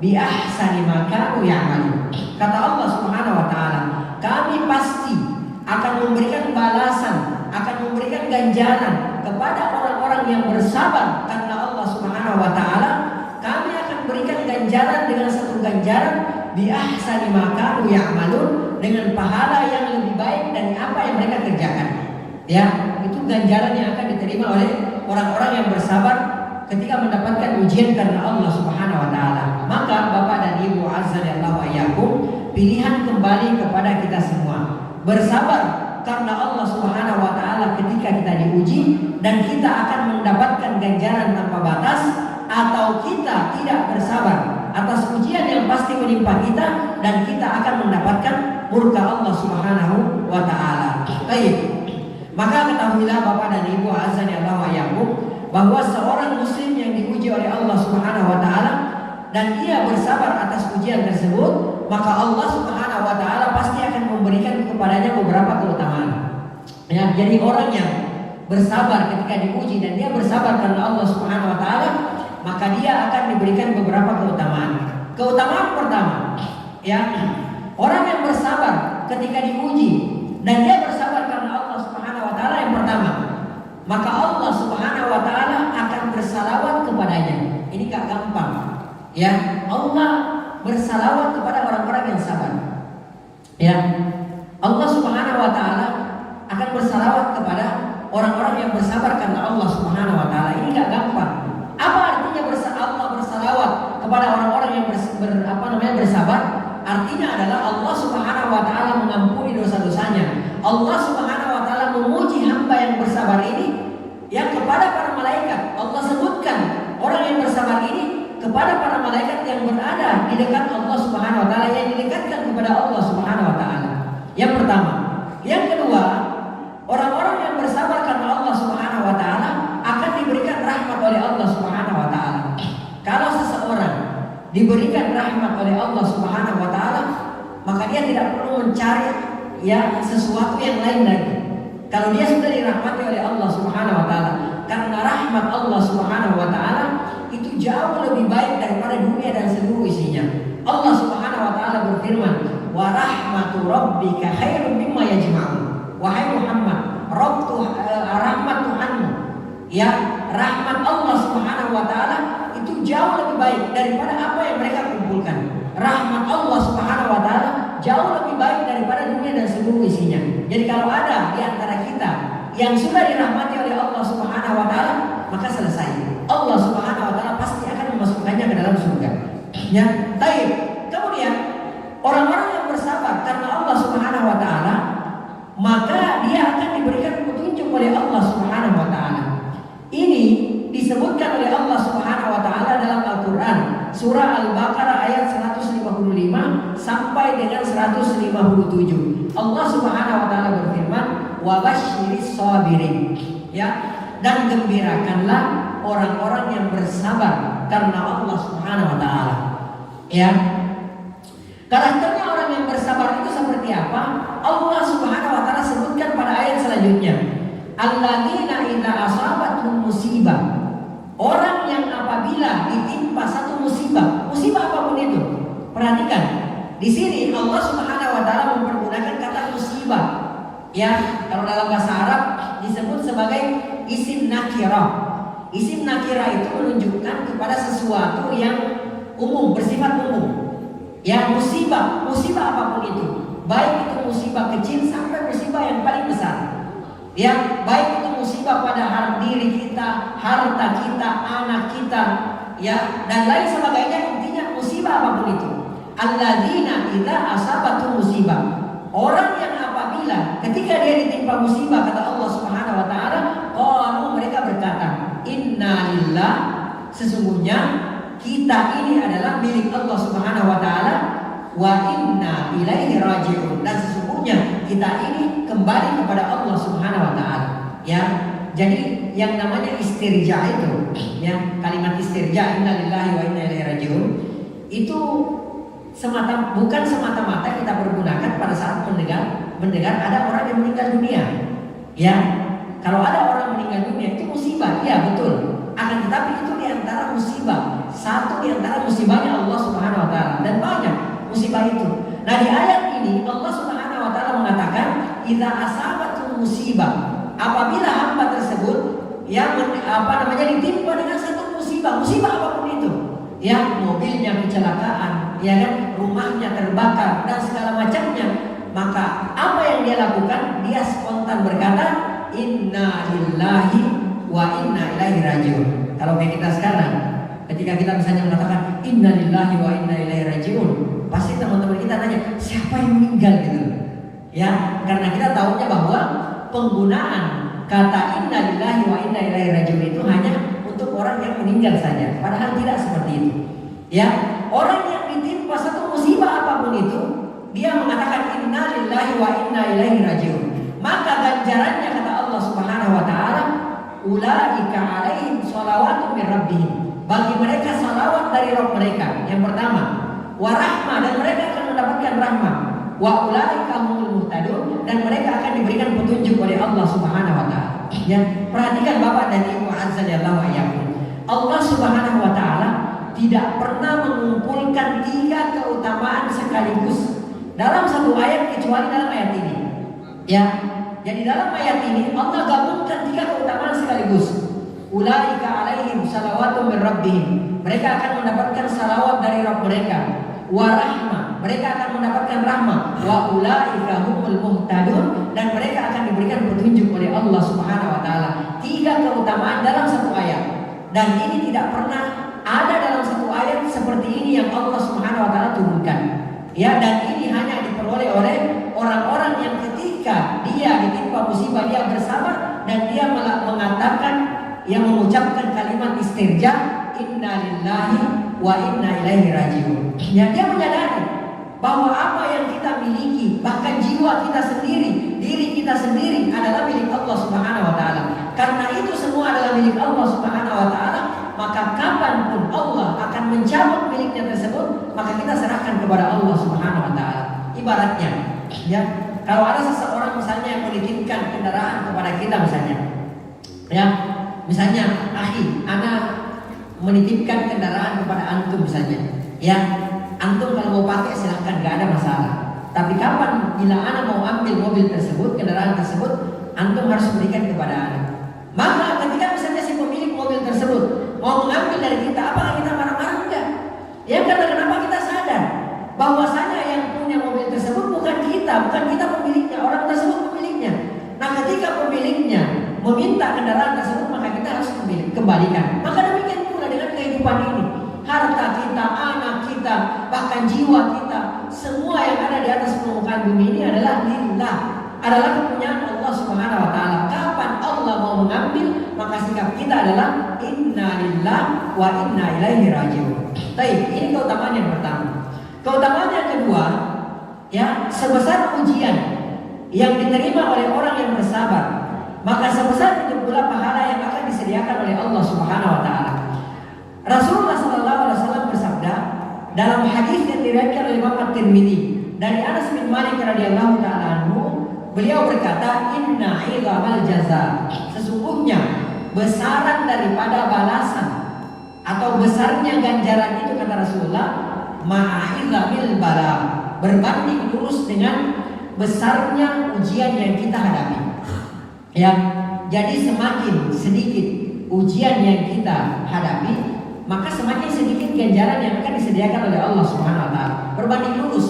bi ahsani ma kanu ya'malun. Kata Allah Subhanahu wa taala, kami pasti akan memberikan balasan, akan memberikan ganjaran kepada orang-orang yang bersabar karena Allah Subhanahu wa taala. Kami akan berikan ganjaran dengan satu ganjaran bi ahsani ma kanu ya'malun, dengan pahala yang lebih baik dari apa yang mereka kerjakan. Ya, itu ganjaran yang akan diterima oleh orang-orang yang bersabar ketika mendapatkan ujian karena Allah Subhanahu wa taala. Maka Bapak dan Ibu azanillahu wa iyyakum, pilihan kembali kepada kita semua. Bersabar karena Allah Subhanahu wa taala ketika kita diuji dan kita akan mendapatkan ganjaran tanpa batas, atau kita tidak bersabar atas ujian yang pasti menimpa kita dan kita akan mendapatkan murka Allah Subhanahu wa taala. Baik. Maka ketahuilah Bapak dan Ibu azanillahu wa iyyakum, bahwa seorang muslim yang diuji oleh Allah Subhanahu wa taala dan dia bersabar atas ujian tersebut, maka Allah Subhanahu wa taala pasti akan memberikan kepadanya beberapa keutamaan. Ya, jadi orang yang bersabar ketika diuji dan dia bersabar karena Allah Subhanahu wa taala, maka dia akan diberikan beberapa keutamaan. Keutamaan pertama, ya, orang yang bersabar ketika diuji dan dia bersabar karena Allah Subhanahu wa taala, yang pertama, maka Allah Subhanahu wa taala akan bersalawat kepadanya. Ini gak gampang. Ya, Allah bersalawat kepada orang-orang yang sabar. Ya, Allah Subhanahu wa taala akan bersalawat kepada orang-orang yang bersabar karena Allah Subhanahu wa taala. Ini gak gampang. Apa artinya Allah bersalawat kepada orang-orang yang bersabar? Artinya adalah Allah Subhanahu wa taala mengampuni dosa-dosanya. Allah Subhanahu wa taala memuji hamba yang bersabar ini, yang kepada para malaikat Allah sebutkan orang yang bersabar ini kepada para malaikat yang berada di dekat Allah Subhanahu wa taala, yang didekatkan kepada Allah Subhanahu wa taala. Yang pertama. Yang kedua, orang-orang yang bersabar karena Allah Subhanahu wa taala akan diberikan rahmat oleh Allah Subhanahu wa taala. Kalau seseorang diberikan rahmat oleh Allah Subhanahu wa taala, maka dia tidak perlu mencari sesuatu yang lain lagi. Kalau dia sudah dirahmati oleh Allah Subhanahu wa taala, karena rahmat Allah Subhanahu wa taala itu jauh lebih baik daripada dunia dan seluruh isinya. Allah Subhanahu wa taala berfirman, "Wa rahmatu rabbika khairum mimma yajma'un." Wahai Muhammad, rahmat Tuhanmu, ya, rahmat Allah Subhanahu wa taala itu jauh lebih baik daripada apa yang mereka kumpulkan. Rahmat Allah Subhanahu wa taala jauh lebih baik daripada dunia dan seluruh isinya. Jadi kalau ada di antara kita yang sudah dirahmati oleh Allah Subhanahu wa taala, maka selesai. Allah Subhanahu wa taala pasti akan memasukkannya ke dalam surga. Ya, baik. Kemudian orang-orang yang bersabar karena Allah Subhanahu wa taala, maka dia akan diberikan petunjuk oleh Allah Subhanahu wa taala. Ini disebutkan oleh Allah Subhanahu wa taala dalam Al-Qur'an, surah Al-Baqarah ayat 155 sampai dengan 157. Allah Subhanahu wa taala berfirman, "Wa basyiris sabirin." Ya, dan gembirakanlah orang-orang yang bersabar karena Allah Subhanahu wa taala. Ya. Karakternya orang yang bersabar itu seperti apa? Allah Subhanahu wa taala sebutkan pada ayat selanjutnya. Alladzina idza asabatuhum musibah. Orang yang apabila ditimpa satu musibah apapun itu. Perhatikan. Di sini Allah Subhanahu wa taala mempergunakan kata musibah. Ya, kalau dalam bahasa Arab disebut sebagai isim nakirah. Isim nakirah itu menunjukkan kepada sesuatu yang umum, bersifat umum. Ya, musibah apapun itu, baik itu musibah kecil sampai musibah yang paling besar. Ya, baik itu musibah pada diri kita, harta kita, anak kita, ya, dan lain sebagainya. Intinya musibah apapun itu. Alladzina idza asabatu musibah. Orang yang apabila ketika dia ditimpa musibah, kata Allah Subhanahu wa taala, qalu, mereka berkata, "Inna lillah." Sesungguhnya kita ini adalah milik Allah Subhanahu wa taala, wa inna ilaihi raji'un, dan sesungguhnya kita ini kembali kepada Allah Subhanahu wa taala. Ya, jadi yang namanya istirja itu, ya, kalimat istirja, inna lillahi wa inna ilaihi raji'un, itu bukan semata-mata kita pergunakan pada saat mendengar ada orang yang meninggal dunia. Ya, kalau ada orang meninggal dunia itu musibah, ya betul. Akan tetapi itu diantara musibah, satu diantara musibahnya Allah Subhanahu wa taala, dan banyak musibah itu. Nah, di ayat ini Allah Subhanahu wa taala mengatakan, "Idza asabatu musibah." Apabila hamba tersebut yang ditimpa dengan satu musibah apapun itu, ya, mobilnya kecelakaan, ya kan, rumahnya terbakar dan segala macamnya, maka apa yang dia lakukan? Dia spontan berkata, "Inna lillahi wa inna ilaihi raji'un." Kalau kayak kita sekarang, ketika kita misalnya mengatakan inna lillahi wa inna ilaihi raji'un, pasti teman-teman kita tanya, siapa yang meninggal gitu. Ya, karena kita tahunya bahwa penggunaan kata inna lillahi wa inna ilaihi raji'un itu hanya untuk orang yang meninggal saja, padahal tidak seperti itu. Ya, orang yang ditimpa satu musibah apapun itu, dia mengatakan inna lillahi wa inna ilaihi raji'un, maka ganjarannya, kata Allah Subhanahu wa taala, ulaika alaihim shalawatun min rabbihim. Bagi mereka salawat dari Rabb mereka. Yang pertama, wa rahmah, dan mereka akan mendapatkan rahmah. Wa ulaika humul muhtadun, dan mereka akan diberikan petunjuk oleh Allah Subhanahu wa taala. Ya, perhatikan Bapak dan Ibu azza wa jalla. Allah Subhanahu wa taala tidak pernah mengumpulkan 3 keutamaan sekaligus dalam satu ayat kecuali dalam ayat ini. Ya. Jadi dalam ayat ini Allah gabungkan 3 keutamaan sekaligus. Ulaika alaihim salawatun min rabbihim. Mereka akan mendapatkan salawat dari Rabb mereka. Wa rahmah, mereka akan mendapatkan rahmah. Wa ulaika humul muhtadun, dan mereka akan diberikan petunjuk oleh Allah Subhanahu wa taala. 3 keutamaan dalam satu ayat. Dan ini tidak pernah ada dalam satu ayat seperti ini yang Allah Subhanahu wa taala turunkan. Ya, dan ini hanya diperoleh oleh orang-orang yang ketika dia ditimpa musibah dia bersabar dan dia mengatakan, yang mengucapkan kalimat istirja, inna lillahi wa inna ilaihi rajiun. Ya, dia menyadari bahwa apa yang kita miliki, bahkan jiwa kita sendiri, diri kita sendiri adalah milik Allah Subhanahu wa taala. Karena itu semua adalah milik Allah Subhanahu wa taala, maka kapanpun Allah akan mencabut miliknya tersebut, maka kita serahkan kepada Allah Subhanahu wa taala. Ibaratnya, ya, kalau ada seseorang misalnya yang menitipkan kendaraan kepada kita misalnya. Ya, misalnya, akhi, ana menitipkan kendaraan kepada antum misalnya. Ya, antum kalau mau pakai silahkan, gak ada masalah. Tapi kapan bila ana mau ambil mobil tersebut, kendaraan tersebut, antum harus berikan kepada ana. Maka ketika misalnya si pemilik mobil tersebut mau mengambil dari kita, apakah kita marah-marah? Enggak. Ya, karena kenapa kita sadar bahwasanya yang punya mobil tersebut bukan kita pemiliknya, orang tersebut pemiliknya. Nah, ketika pemiliknya meminta kendaraan tersebut, maka kita harus kembalikan. Maka demikian pula dengan kehidupan ini. Harta kita, anak kita, bahkan jiwa kita, semua yang ada di atas permukaan bumi ini adalah lillah, adalah kepunyaan Allah Subhanahu wa taala. Kapan Allah mau mengambil, maka sikap kita adalah inna lillah wa inna ilaihi rajiun. Baik, ini keutamaan yang pertama. Keutamaan yang kedua, ya, sebesar ujian yang diterima oleh orang yang bersabar, maka sebesar itu pula pahala yang akan disediakan oleh Allah Subhanahu wa taala. Rasulullah sallallahu alaihi wasallam bersabda dalam hadis yang diriwayatkan oleh Imam At-Tirmidzi dari Anas bin Malik radhiyallahu taala anhu, beliau berkata, inna 'idhamal jaza, sesungguhnya besaran daripada balasan atau besarnya ganjaran itu, kata Rasulullah, ma'idhamil bala, berbanding lurus dengan besarnya ujian yang kita hadapi. Ya, jadi semakin sedikit ujian yang kita hadapi, maka semakin sedikit ganjaran yang akan disediakan oleh Allah Subhanahu wa taala. Berbanding lurus.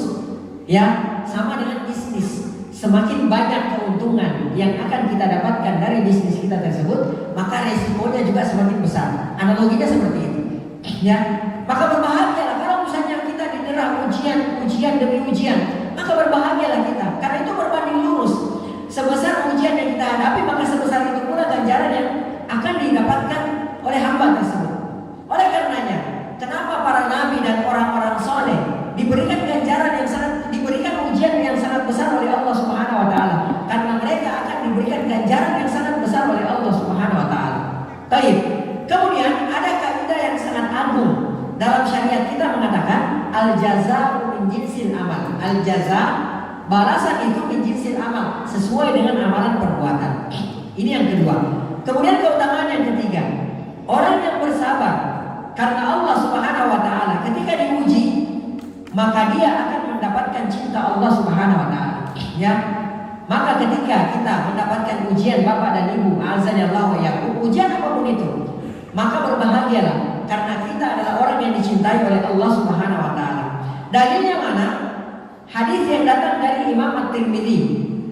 Ya, sama dengan bisnis. Semakin banyak keuntungan yang akan kita dapatkan dari bisnis kita tersebut, maka resikonya juga semakin besar. Analoginya seperti itu. Ya, maka berbahagialah kalau misalnya kita diterah ujian demi ujian, maka berbahagialah kita. Karena itu berbanding lurus. Sebesar ujian yang kita hadapi, maka sebesar itu pula ganjaran yang akan didapatkan oleh hamba tersebut. Oleh karenanya, kenapa para nabi dan orang-orang soleh diberikan ganjaran yang sangat, diberikan ujian yang sangat besar oleh Allah Subhanahu wa taala? Karena mereka akan diberikan ganjaran yang sangat besar oleh Allah Subhanahu wa taala. Baik. Kemudian ada kaidah yang sangat agung dalam syariat kita mengatakan al-jazaa min jinsil amal. Al-jazaa, balasan itu min jinsil amal, sesuai dengan amalan perbuatan. Ini yang kedua. Kemudian keutamaan yang ketiga, orang yang bersabar karena Allah Subhanahu wa taala ketika diuji, maka dia akan mendapatkan cinta Allah Subhanahu wa taala. Ya. Maka ketika kita mendapatkan ujian Bapak dan Ibu, azanillahu wa iyyakum, ujian apapun itu, maka berbahagialah karena kita adalah orang yang dicintai oleh Allah Subhanahu wa taala. Dalilnya mana? Hadis yang datang dari Imam At-Tirmidzi.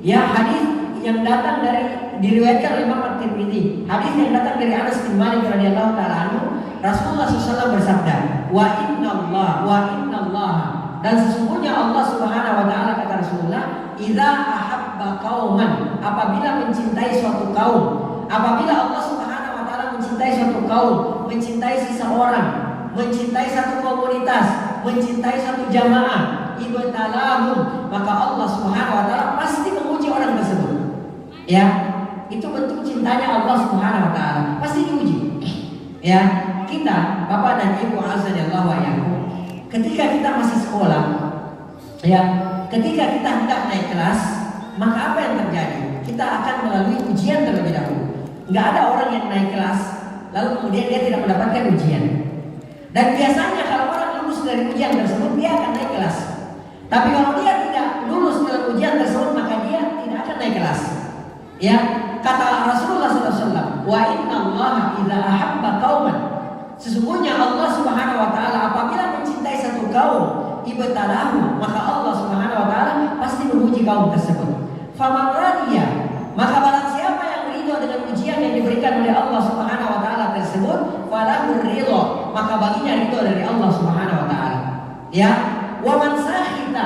Ya, hadis yang datang dari, diriwayatkan oleh Imam At-Tirmidzi. Hadis yang datang dari Anas bin Malik radhiyallahu taala anhu, Rasulullah SAW bersabda, wa innallah, dan sesungguhnya Allah Subhanahu wa taala, kata Rasulullah, idza ahabba qauman, apabila mencintai suatu kaum, apabila Allah Subhanahu wa taala mencintai suatu kaum, mencintai seseorang, mencintai satu komunitas, mencintai satu jamaah, ibtalahum, maka Allah Subhanahu wa taala pasti menguji orang tersebut. Ya. itu bentuk cintanya Allah Subhanahu wa taala. Pasti diuji. Ya, kita Bapak dan Ibu azanillahu wa iyyakum, ketika kita masih sekolah, ya, ketika kita hendak naik kelas, maka apa yang terjadi? Kita akan melalui ujian terlebih dahulu. Nggak ada orang yang naik kelas lalu kemudian dia tidak mendapatkan ujian. Dan biasanya kalau orang lulus dari ujian tersebut, dia akan naik kelas. Tapi kalau dia tidak lulus dalam ujian tersebut, maka dia tidak akan naik kelas. Ya, kata Rasulullah SAW, wa inna Allah idza ahabba qauman, sesungguhnya Allah Subhanahu wa taala apabila mencintai satu kaum, ibtalahu, maka Allah Subhanahu wa taala pasti menguji kaum tersebut. Faman radiya, maka barang siapa yang ridho dengan ujian yang diberikan oleh Allah Subhanahu wa taala tersebut, falahu ridho, maka baginya ridho dari Allah Subhanahu wa taala. Ya, wa man sakhita,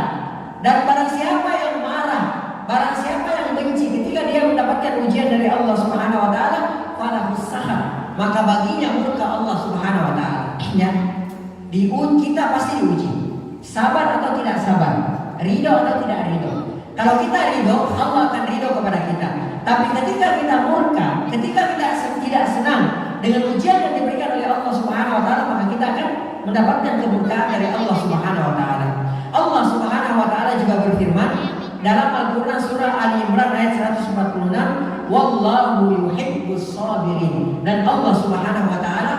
dan barang siapa yang marah, barang siapa yang benci ketika dia mendapatkan ujian dari Allah Subhanahu wa taala, falahu sakhar, maka baginya murka Allah Subhanahu wa taala. Ya, kita pasti diuji. Sabar atau tidak sabar, ridho atau tidak ridho. Kalau kita ridho, Allah akan ridho kepada kita. Tapi ketika kita murka, ketika kita tidak senang dengan ujian yang diberikan oleh Allah Subhanahu wa taala, maka kita akan mendapatkan kemurkaan dari Allah Subhanahu wa taala. Allah Subhanahu wa taala juga berfirman dalam Al-Qur'an surah Ali Imran ayat 146, wallahu yuhibbus sabirin, dan Allah Subhanahu wa taala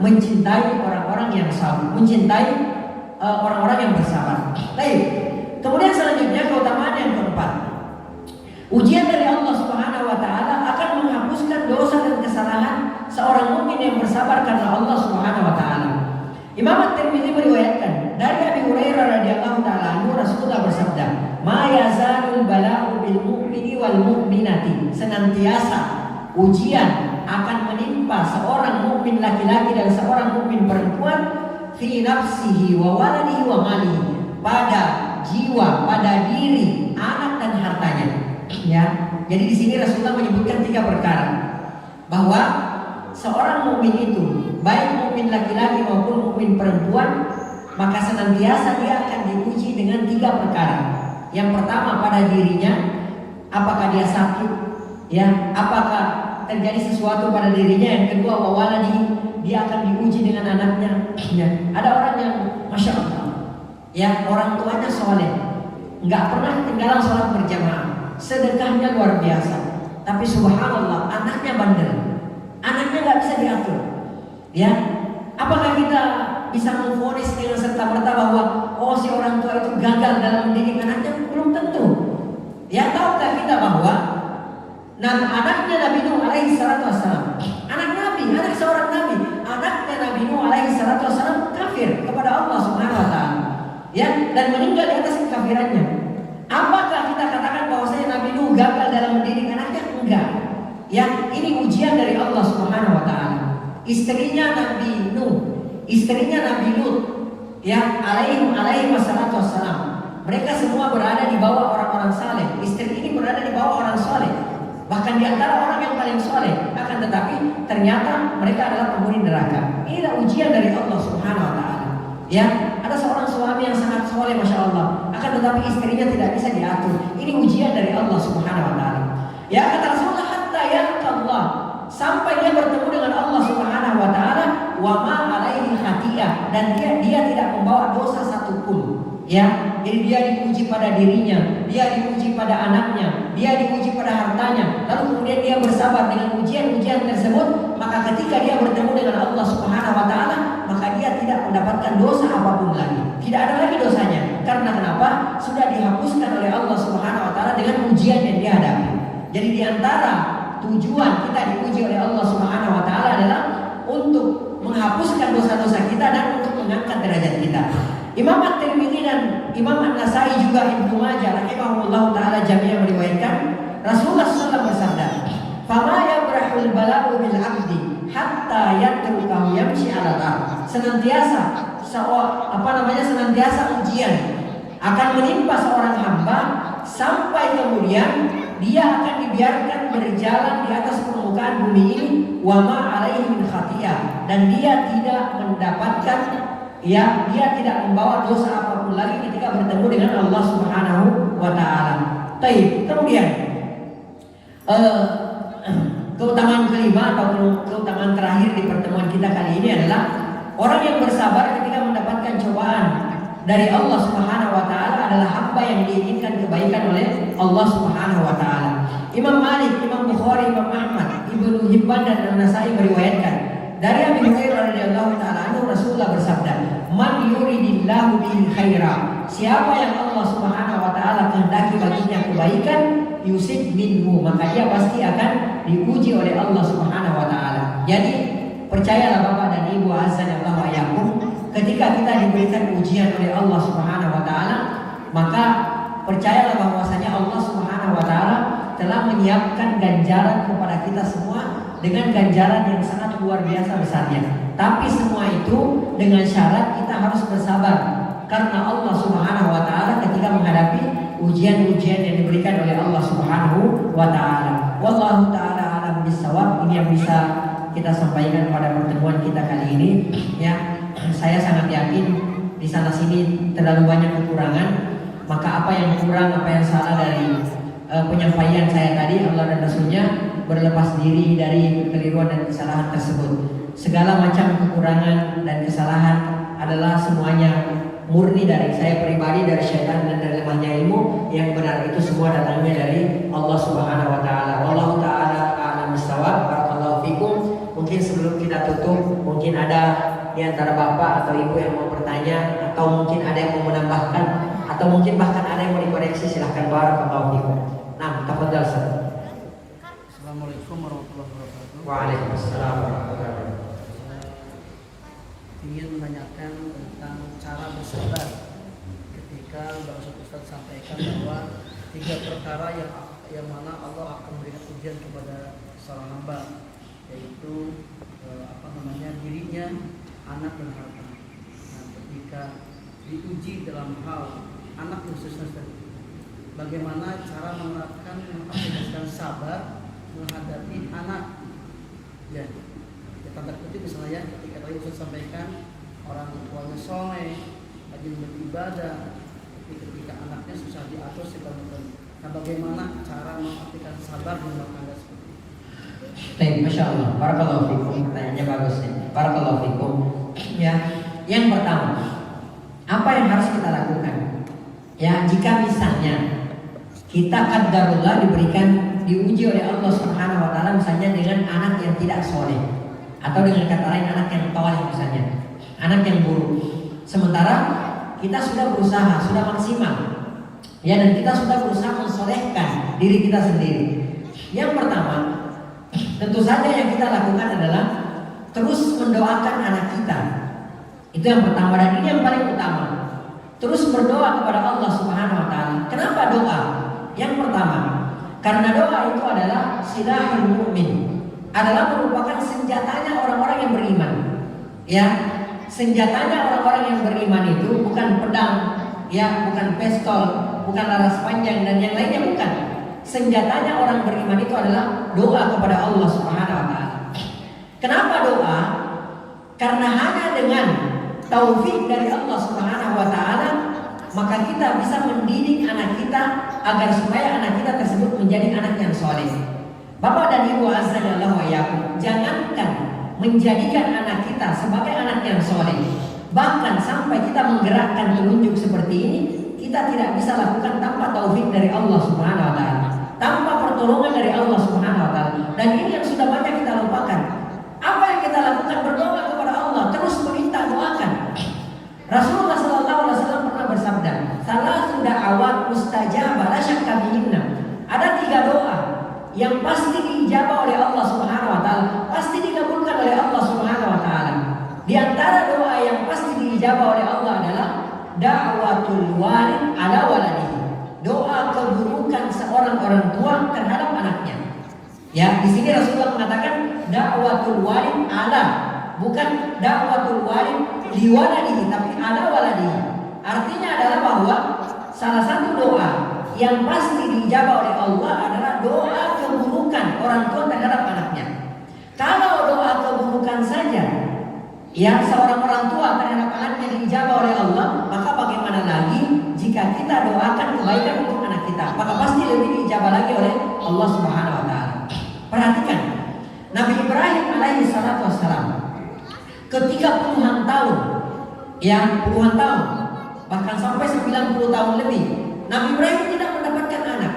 mencintai orang-orang yang sabar, mencintai orang-orang yang bersabar. Baik. Kemudian selanjutnya keutamaan yang keempat, ujian dari Allah Subhanahu wa taala akan menghapuskan dosa dan kesalahan seorang mukmin yang bersabar karena Allah Subhanahu wa taala. Imam At-Tirmidzi meriwayatkan dari Abi Hurairah radhiyallahu taala anhu, Rasulullah bersabda, "Ma yazalul bala'u bil mu'mini wal mu'minati." Senantiasa ujian akan menimpa seorang mukmin laki-laki dan seorang mukmin perempuan, fi nafsihi wa waladihi wa malihi, pada jiwa, pada diri, anak dan hartanya. Ya, jadi di sini Rasulullah menyebutkan 3 perkara bahwa seorang mukmin itu, baik mukmin laki-laki maupun mukmin perempuan, maka senantiasa dia akan diuji dengan 3 perkara. Yang pertama pada dirinya, apakah dia sakit, ya, apakah terjadi sesuatu pada dirinya. Yang kedua wawaladi, dia akan diuji dengan anaknya. Ya, ada orang yang masya Allah, ya, orang tuanya soleh, nggak pernah ketinggalan sholat berjamaah, sedekahnya luar biasa, tapi subhanallah anaknya bandel, anaknya nggak bisa diatur. Ya, apakah kita bisa memvonis dengan serta-merta bahwa oh si orang tua itu gagal dalam mendidik anaknya? Belum tentu. Ya, tahukah kita bahwa anaknya Nabi Nuh alaihi salatu wassalam, anak Nabi, anak seorang Nabi, anaknya Nabi Nuh alaihi salatu wassalam kafir kepada Allah Subhanahu wa taala. Ya, dan meninggal di atas kekafirannya. Apakah kita katakan bahwasanya Nabi Nuh gagal dalam mendidik anaknya? Enggak. Ya, ini ujian dari Allah Subhanahu wa taala. Istrinya Nabi Nuh, istrinya Nabi Lut, ya, alaihi wassalatu wassalam, mereka semua berada di bawah orang-orang saleh. Istri ini berada di bawah orang saleh, bahkan di antara orang yang paling saleh. Akan tetapi ternyata mereka adalah penghuni neraka. Inilah ujian dari Allah Subhanahu wa taala. Ya, ada seorang suami yang sangat soleh, masya Allah, akan tetapi istrinya tidak bisa diatur. Ini ujian dari Allah Subhanahu wa taala. Ya, kata Rasulullah, hatta yalqallah, sampai dia bertemu dengan Allah Subhanahu wa taala, wa ma alaihi khatiyah, dan dia tidak membawa dosa satupun. Ya, jadi dia diuji pada dirinya, dia diuji pada anaknya, dia diuji pada hartanya, lalu kemudian dia bersabar dengan ujian-ujian tersebut. Maka ketika dia bertemu dengan Allah Subhanahu wa taala, maka dia tidak mendapatkan dosa apapun lagi. Tidak ada lagi dosanya. Karena kenapa? Sudah dihapuskan oleh Allah Subhanahu wa taala dengan ujian yang dia hadapi. Jadi di antara tujuan kita diuji oleh Allah Subhanahu wa taala adalah untuk menghapuskan dosa-dosa kita dan untuk mengangkat derajat kita. Imam At-Tirmidzi dan Imam An-Nasai juga Ibnu Majah rahimahullah taala jami'an meriwayatkan Rasulullah SAW bersabda, "Fama yabrahul bala'u bil 'abdi hatta yatrukahu yamshi 'ala al-ardh." Senantiasa senantiasa ujian akan menimpa seorang hamba sampai kemudian dia akan dibiarkan berjalan di atas permukaan bumi ini, wa ma 'alaihi min khatiyah, dan dia tidak mendapatkan, ya, dia tidak membawa dosa apapun lagi ketika bertemu dengan Allah Subhanahu wa taala. Baik, kemudian keutamaan kelima atau keutamaan terakhir di pertemuan kita kali ini adalah orang yang bersabar ketika mendapatkan cobaan dari Allah Subhanahu wa taala adalah hamba yang diinginkan kebaikan oleh Allah Subhanahu wa taala. Imam Malik, Imam Bukhari, Imam Ahmad, Ibnu Hibban dan An-Nasa'i meriwayatkan dari Abi Hurairah radhiyallahu taala anhu Rasulullah bersabda, "Man yuridillahu bihi khaira." Siapa yang Allah Subhanahu wa taala kehendaki baginya kebaikan, yusib minhu, maka dia pasti akan diuji oleh Allah Subhanahu wa taala. Jadi, percayalah Bapak dan Ibu azza wa jalla, ketika kita diberikan ujian oleh Allah Subhanahu wa taala, maka percayalah bahwasanya Allah Subhanahu wa taala telah menyiapkan ganjaran kepada kita semua dengan ganjaran yang sangat luar biasa besarnya. Tapi semua itu dengan syarat kita harus bersabar, karena Allah Subhanahu wa taala ketika menghadapi ujian-ujian yang diberikan oleh Allah Subhanahu wa taala. Wallahu taala alam bisawab. Ini yang bisa kita sampaikan pada pertemuan kita kali ini, ya. Saya sangat yakin di sana sini terlalu banyak kekurangan, maka apa yang kurang, apa yang salah dari penyampaian saya tadi, Allah dan Rasulnya berlepas diri dari kekeliruan dan kesalahan tersebut. Segala macam kekurangan dan kesalahan adalah semuanya murni dari saya pribadi, dari syaitan dan dari lemahnya ilmu. Yang benar itu semua datangnya dari Allah Subhanahu wa taala. Wallahu taala a'lam bissawab. Barakallahu fikum. Mungkin sebelum kita tutup, mungkin ada di antara bapak atau ibu yang mau bertanya, atau mungkin ada yang mau menambahkan, atau mungkin bahkan ada yang mau dikoreksi, silahkan. Barakallahu fikum. Nah, tafadhal Ustaz. Assalamualaikum warahmatullahi wabarakatuh. Waalaikumsalam warahmatullahi wabarakatuh. Ingin menanyakan tentang cara bersabar ketika Bapak Ustaz sampaikan bahwa 3 perkara yang mana Allah akan memberikan ujian kepada seorang hamba, yaitu dirinya, anak dan harta. Nah, ketika diuji dalam hal anak khususnya, bagaimana cara menerapkan mengaplikasikan sabar menghadapi anak? Ya, tanda kutip misalnya ketika tadi Ustaz sampaikan orang tuanya soleh, rajin beribadah, tapi ketika anaknya susah diatur segala macam. Nah, bagaimana cara mengaplikasikan sabar dalam tangga seperti itu? Baik, Masya Allah. Barakallahu fikum. Pertanyaannya bagus nih. Barakallahu fikum. Ya, yang pertama, apa yang harus kita lakukan? Ya, jika misalnya kita qadarullah diuji oleh Allah Subhanahu wa taala misalnya dengan anak yang tidak soleh, atau dengan kata lain anak yang toleh misalnya, anak yang buruk. Sementara kita sudah berusaha, sudah maksimal, ya, dan kita sudah berusaha mensolehkan diri kita sendiri. Yang pertama, tentu saja yang kita lakukan adalah terus mendoakan anak kita. Itu yang pertama, dan ini yang paling utama. Terus berdoa kepada Allah Subhanahu wa taala. Kenapa doa? Yang pertama, karena doa itu adalah silahul mu'min, adalah merupakan senjatanya orang-orang yang beriman. Ya, senjatanya orang-orang yang beriman itu bukan pedang, ya, bukan pistol, bukan laras panjang dan yang lainnya, bukan. Senjatanya orang beriman itu adalah doa kepada Allah Subhanahu wa taala. Kenapa doa? Karena hanya dengan taufik dari Allah Subhanahu wa taala maka kita bisa mendidik anak kita agar supaya anak kita tersebut menjadi anak yang soleh. Bapak dan Ibu azza wa jalla, jangankan menjadikan anak kita sebagai anak yang soleh, bahkan sampai kita menggerakkan telunjuk seperti ini, kita tidak bisa lakukan tanpa taufik dari Allah Subhanahu wa taala, tanpa pertolongan dari Allah Subhanahu wa taala. Dan ini yang sudah banyak kita lupakan. Apa yang kita lakukan? Berdoa kepada Allah, terus meminta, doakan. Rasulullah SAW pernah bersabda, "Salasu da'awat mustajabah la syakka bihinna." Ada 3 doa yang pasti diijabah oleh Allah Subhanahu wa taala, pasti dikabulkan oleh Allah Subhanahu wa taala. Di antara doa yang pasti diijabah oleh Allah adalah da'watul walid ala waladihi. Doa keburukan seorang orang tua terhadap anaknya. Ya, di sini Rasulullah mengatakan da'watul walid ala, bukan da'watul walid liwaladihi, tapi ala waladihi. Artinya adalah bahwa salah satu doa yang pasti diijabah oleh Allah adalah doa keburukan orang tua terhadap anaknya. Kalau doa keburukan saja yang seorang orang tua terhadap anaknya diijabah oleh Allah, maka bagaimana lagi jika kita doakan kebaikan untuk anak kita? Maka pasti lebih diijabah lagi oleh Allah Subhanahu wa taala. Perhatikan, alaihi salatu wassalam ketika puluhan tahun, ya puluhan tahun, bahkan sampai 90 tahun lebih, Nabi Ibrahim tidak mendapatkan anak,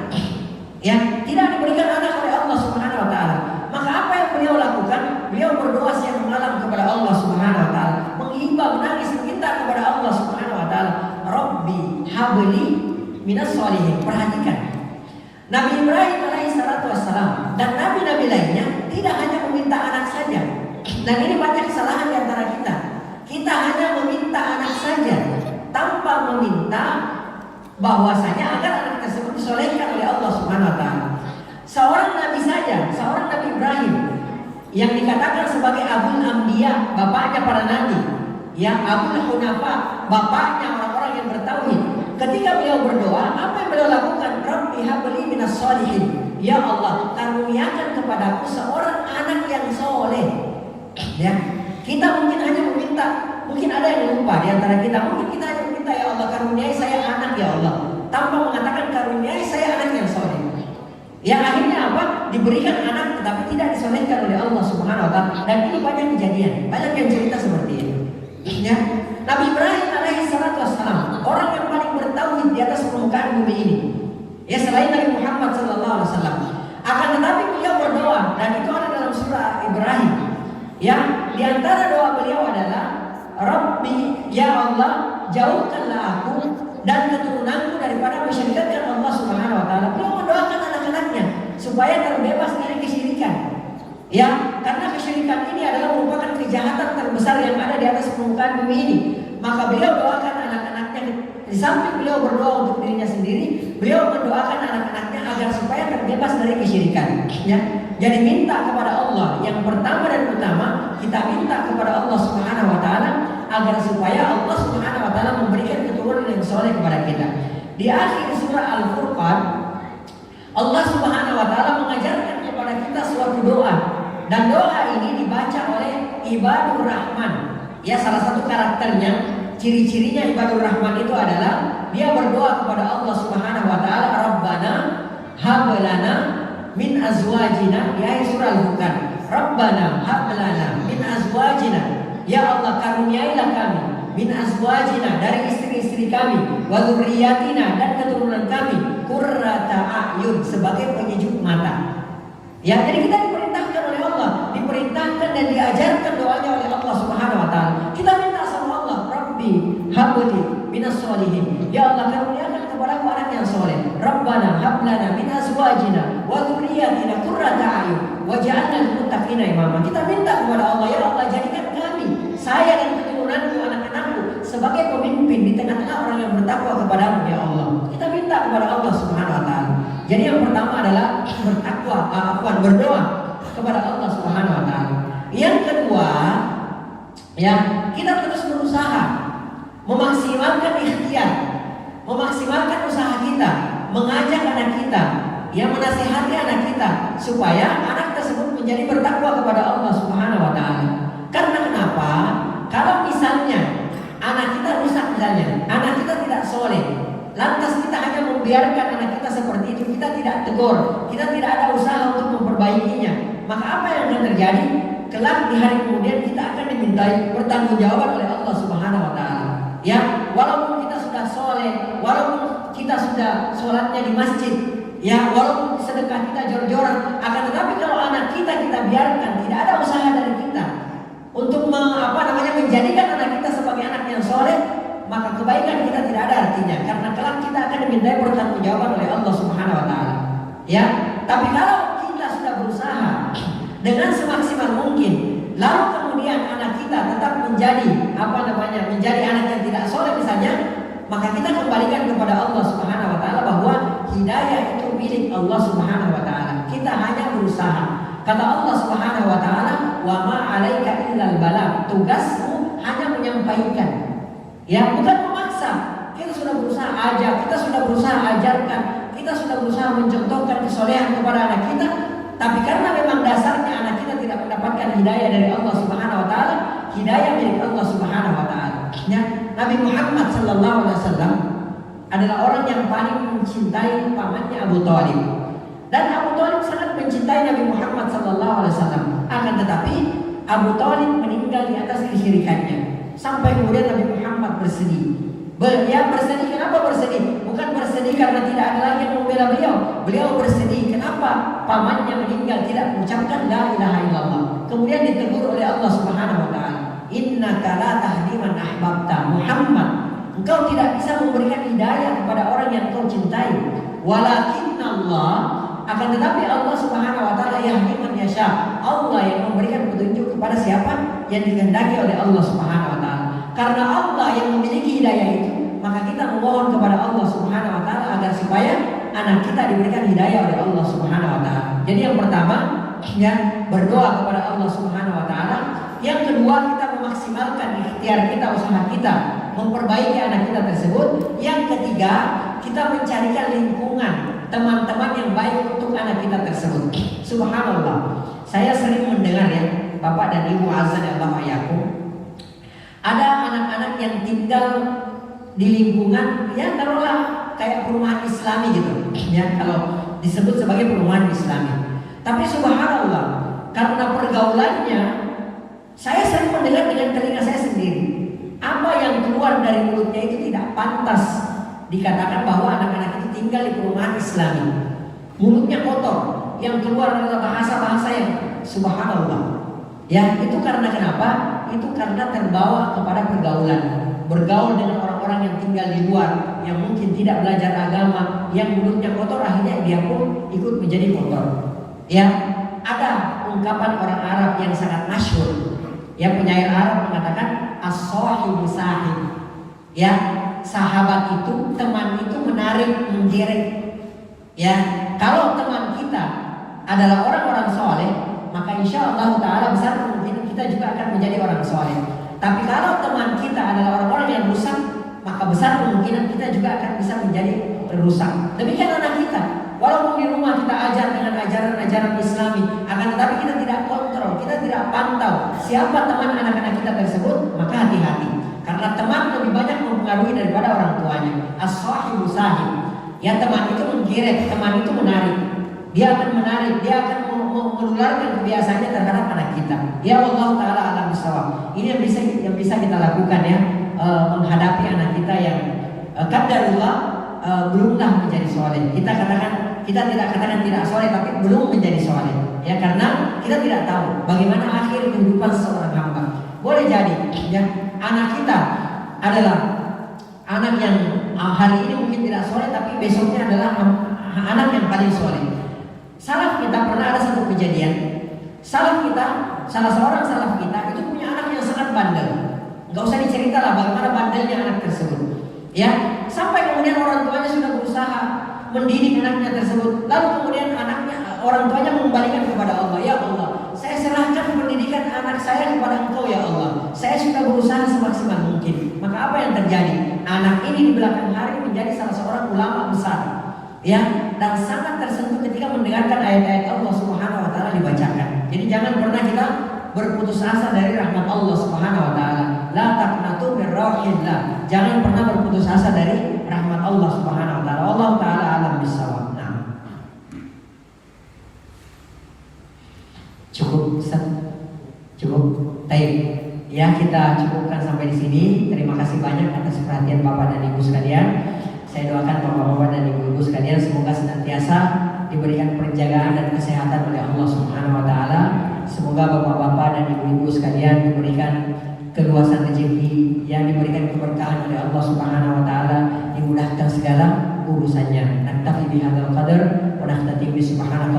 ya tidak diberikan anak oleh Allah Subhanahu Wa Taala. Maka apa yang beliau lakukan? Beliau berdoa siang malam kepada Allah Subhanahu Wa Taala, menghibah, menangis, meminta kepada Allah Subhanahu Wa Taala, Rabbi habli minas sholihin. Perhatikan, Nabi Ibrahim alaihissalatu wassalam dan nabi-nabi lainnya tidak hanya meminta anak saja. Dan ini banyak kesalahan di antara kita. Kita hanya meminta anak saja tanpa meminta bahwasanya agar anak tersebut disolehkan oleh Allah Subhanahu Wa Taala. Seorang nabi saja, seorang Nabi Ibrahim yang dikatakan sebagai Abul Anbiya, bapaknya para nabi, yang Abul Hunafa, bapaknya orang-orang yang bertauhid. Ketika beliau berdoa, apa yang beliau lakukan? Rabbi habli minas sholihin. Ya Allah, karuniakan kepadaku seorang anak yang soleh. Ya, kita mungkin hanya meminta, mungkin ada yang lupa di antara kita. Mungkin kita hanya meminta, ya Allah karuniai saya anak ya Allah, tanpa mengatakan karuniai saya anak yang soleh. Yang akhirnya apa? Diberikan anak tetapi tidak disolehkan oleh Allah Subhanahu Wa Taala. Dan ini banyak kejadian, banyak yang cerita seperti itu. Ya, Nabi Ibrahim alaihissalatu wassalam, orang yang paling bertauhid di atas permukaan bumi ini, ya selain Nabi Muhammad sallallahu alaihi wasallam. Akan tetapi beliau berdoa, dan itu ada dalam surah Ibrahim. Ya, di antara doa beliau adalah Rabbi, ya Allah, jauhkanlah aku dan keturunanku daripada mensyirikkan Allah Subhanahu Wa Taala. Beliau mendoakan anak-anaknya supaya terbebas dari kesyirikan. Ya, karena kesyirikan ini adalah merupakan kejahatan terbesar yang ada di atas permukaan bumi ini. Maka beliau doakan anak-anaknya, di samping beliau berdoa untuk dirinya sendiri, beliau mendoakan anak-anaknya agar supaya terbebas dari kesyirikan. Ya, jadi minta kepada Allah yang pertama dan utama, kita minta kepada Allah Subhanahu Wa Taala agar supaya Allah Subhanahu Wa Taala memberikan keturunan yang soleh kepada kita. Di akhir surah Al-Furqan, Allah Subhanahu Wa Taala mengajarkan kepada kita suatu doa, dan doa ini dibaca oleh Ibadur Rahman. Ya, salah satu karakternya, ciri-cirinya Ibadur Rahman itu adalah dia berdoa kepada Allah Subhanahu Wa Taala, Rabbana hablana min azwajina. Di akhir surah Al-Furqan, Rabbana hablana min azwajina, ya Allah karuniailah kami, min azwajina dari istri-istri kami, wa dzurriyyatina dan keturunan kami, qurrata a'yun sebagai penyejuk mata. Ya, jadi kita diperintahkan oleh Allah, diperintahkan dan diajarkan doanya oleh Allah Subhanahu Wa Taala. Kita minta sama Allah, Rabbi habli minas sholihin. Ya Allah karuniakan kepadaku anak yang soleh. Rabbana hablana min azwajina wa dzurriyyatina qurrata a'yun waj'alna lil muttaqina imama. Kita minta kepada Allah, ya Allah jadikan kami, saya dan keturunanku, anak-anakku sebagai pemimpin di tengah-tengah orang yang bertakwa kepadamu ya Allah. Kita minta kepada Allah Subhanahu Wa Taala. Jadi yang pertama adalah berdoa kepada Allah Subhanahu Wa Taala. Yang kedua, ya kita terus berusaha memaksimalkan ikhtiar, memaksimalkan usaha kita, mengajak anak kita, yang menasihati anak kita supaya anak tersebut menjadi bertakwa kepada Allah Subhanahu Wa Taala. Karena kenapa? Kalau misalnya anak kita rusak, misalnya anak kita tidak soleh, lantas kita hanya membiarkan anak kita seperti itu, kita tidak tegur, kita tidak ada usaha untuk memperbaikinya, maka apa yang akan terjadi? Kelak di hari kemudian kita akan dimintai pertanggungjawaban oleh Allah Subhanahu Wa Taala. Ya, walaupun kita sudah soleh, walaupun kita sudah sholatnya di masjid, ya, walaupun sedekah kita jor-joran, akan tetapi kalau anak kita biarkan, tidak ada usaha dari kita untuk menjadikan anak kita sebagai anak yang soleh, maka kebaikan kita tidak ada artinya, karena kelak kita akan dimintai pertanggungjawaban oleh Allah Subhanahu Wa Taala. Ya, tapi kalau kita sudah berusaha dengan semaksimal mungkin, lalu kemudian anak kita tetap menjadi menjadi anak yang tidak soleh misalnya, maka kita kembalikan kepada Allah Subhanahu Wa Taala bahwa hidayah itu milik Allah Subhanahu Wa Taala. Kita hanya berusaha. Kata Allah Subhanahu Wa Taala, wa ma 'alaika illal balagh. Tugasmu hanya menyampaikan. Ya, bukan memaksa. Kita sudah berusaha ajak, kita sudah berusaha ajarkan, kita sudah berusaha mencontohkan kesolehan kepada anak kita, tapi karena memang dasarnya anak kita tidak mendapatkan hidayah dari Allah Subhanahu Wa Taala, hidayah milik Allah Subhanahu Wa Taala. Ya, Nabi Muhammad sallallahu alaihi wasallam adalah orang yang paling mencintai pamannya Abu Thalib. Dan Abu Thalib sangat mencintai Nabi Muhammad sallallahu alaihi wasallam. Akan tetapi Abu Thalib meninggal di atas kesyirikannya. Sampai kemudian Nabi Muhammad bersedih. Beliau bersedih, kenapa bersedih? Bukan bersedih karena tidak ada lagi yang membela beliau. Beliau bersedih, kenapa? Pamannya meninggal tidak mengucapkan la ilaha illallah. Kemudian ditegur oleh Allah Subhanahu wa taala, "Innaka la tahdi man ahbabta." Muhammad, engkau tidak bisa memberikan hidayah kepada orang yang kau cintai. Walakinnallah, akan tetapi Allah Subhanahu wa taala yahdi man yasha. Allah yang memberikan petunjuk kepada siapa yang dikehendaki oleh Allah Subhanahu wa taala. Karena Allah yang memiliki hidayah itu, maka kita memohon kepada Allah Subhanahu wa taala agar supaya anak kita diberikan hidayah oleh Allah Subhanahu wa taala. Jadi yang pertama, ya, berdoa kepada Allah Subhanahu wa taala. Yang kedua, kita memaksimalkan ikhtiar kita, usaha kita memperbaiki anak kita tersebut. Yang ketiga, kita mencarikan lingkungan teman-teman yang baik untuk anak kita tersebut. Subhanallah, saya sering mendengar ya, Bapak dan Ibu azan Allah ayakum, ada anak-anak yang tinggal di lingkungan, ya taruhlah kayak perumahan Islami gitu, ya kalau disebut sebagai perumahan Islami. Tapi subhanallah, karena pergaulannya, saya sering mendengar dengan telinga saya sendiri, apa yang keluar dari mulutnya itu tidak pantas dikatakan bahwa anak-anak itu tinggal di perumahan Islami. Mulutnya kotor, yang keluar adalah bahasa-bahasa yang subhanallah. Ya, itu karena kenapa? Itu karena terbawa kepada pergaulan. Bergaul dengan orang-orang yang tinggal di luar, yang mungkin tidak belajar agama, yang mulutnya kotor, akhirnya dia pun ikut menjadi kotor. Ya, ada ungkapan orang Arab yang sangat masyhur. Ya, penyair Arab mengatakan as-sahibu sahib. Ya, sahabat itu, teman itu menarik, menggeret. Ya, kalau teman kita adalah orang-orang soleh, maka insya Allah Ta'ala besar kemungkinan kita juga akan menjadi orang soleh. Tapi kalau teman kita adalah orang-orang yang rusak, maka besar kemungkinan kita juga akan bisa menjadi rusak. Demikian anak kita, walaupun di rumah kita ajar dengan ajaran-ajaran Islami, akan tetapi kita tidak kontrol, kita tidak pantau siapa teman anak-anak kita tersebut, maka hati-hati. Karena teman lebih banyak mempengaruhi daripada orang tuanya. As-sahibu sahib. Ya, teman itu menggeret, teman itu menarik. Dia akan menarik, dia akan menularkan kebiasaannya terhadap anak kita. Ya Allah Ta'ala alam bisawab. Ini yang bisa kita lakukan ya, menghadapi anak kita yang qadarullah belumlah menjadi soleh. Kita tidak katakan tidak soleh, tapi belum menjadi soleh. Ya, karena kita tidak tahu bagaimana akhir kehidupan seorang hamba. Boleh jadi ya, anak kita adalah anak yang hari ini mungkin tidak soleh, tapi besoknya adalah anak yang paling soleh. Salaf kita pernah ada satu kejadian. Salah seorang salaf kita itu punya anak yang sangat bandel. Gak usah dicerita lah bagaimana bandelnya anak tersebut. Ya, sampai kemudian orang tuanya sudah berusaha mendidik anaknya tersebut. Lalu kemudian orang tuanya mengembalikan kepada Allah. Ya Allah, saya serahkan pendidikan anak saya kepada Engkau ya Allah. Saya sudah berusaha semaksimal mungkin. Maka apa yang terjadi? Anak ini di belakang hari menjadi salah seorang ulama besar. Ya, dan sangat tersentuh ketika mendengarkan ayat-ayat Allah Subhanahu wa taala dibacakan. Jadi jangan pernah kita berputus asa dari rahmat Allah Subhanahu wa taala. La taqnatu min rahmatillah. Jangan pernah berputus asa dari rahmat Allah Subhanahu wa taala. Allah taala alam bisawab. Nah. Cukup Ustaz? Cukup? Baik. Ya, kita cukupkan sampai di sini. Terima kasih banyak atas perhatian Bapak dan Ibu sekalian. Saya doakan Bapak-bapak dan Ibu-ibu sekalian semoga senantiasa diberikan penjagaan dan kesehatan oleh Allah Subhanahu wa taala. Semoga Bapak-bapak dan Ibu-ibu sekalian diberikan keluasan rezeki, yang diberikan keberkahan oleh Allah Subhanahu wa taala, dimudahkan segala urusannya. Naktafi bihadzal qadar wa nahtati bi subhanaka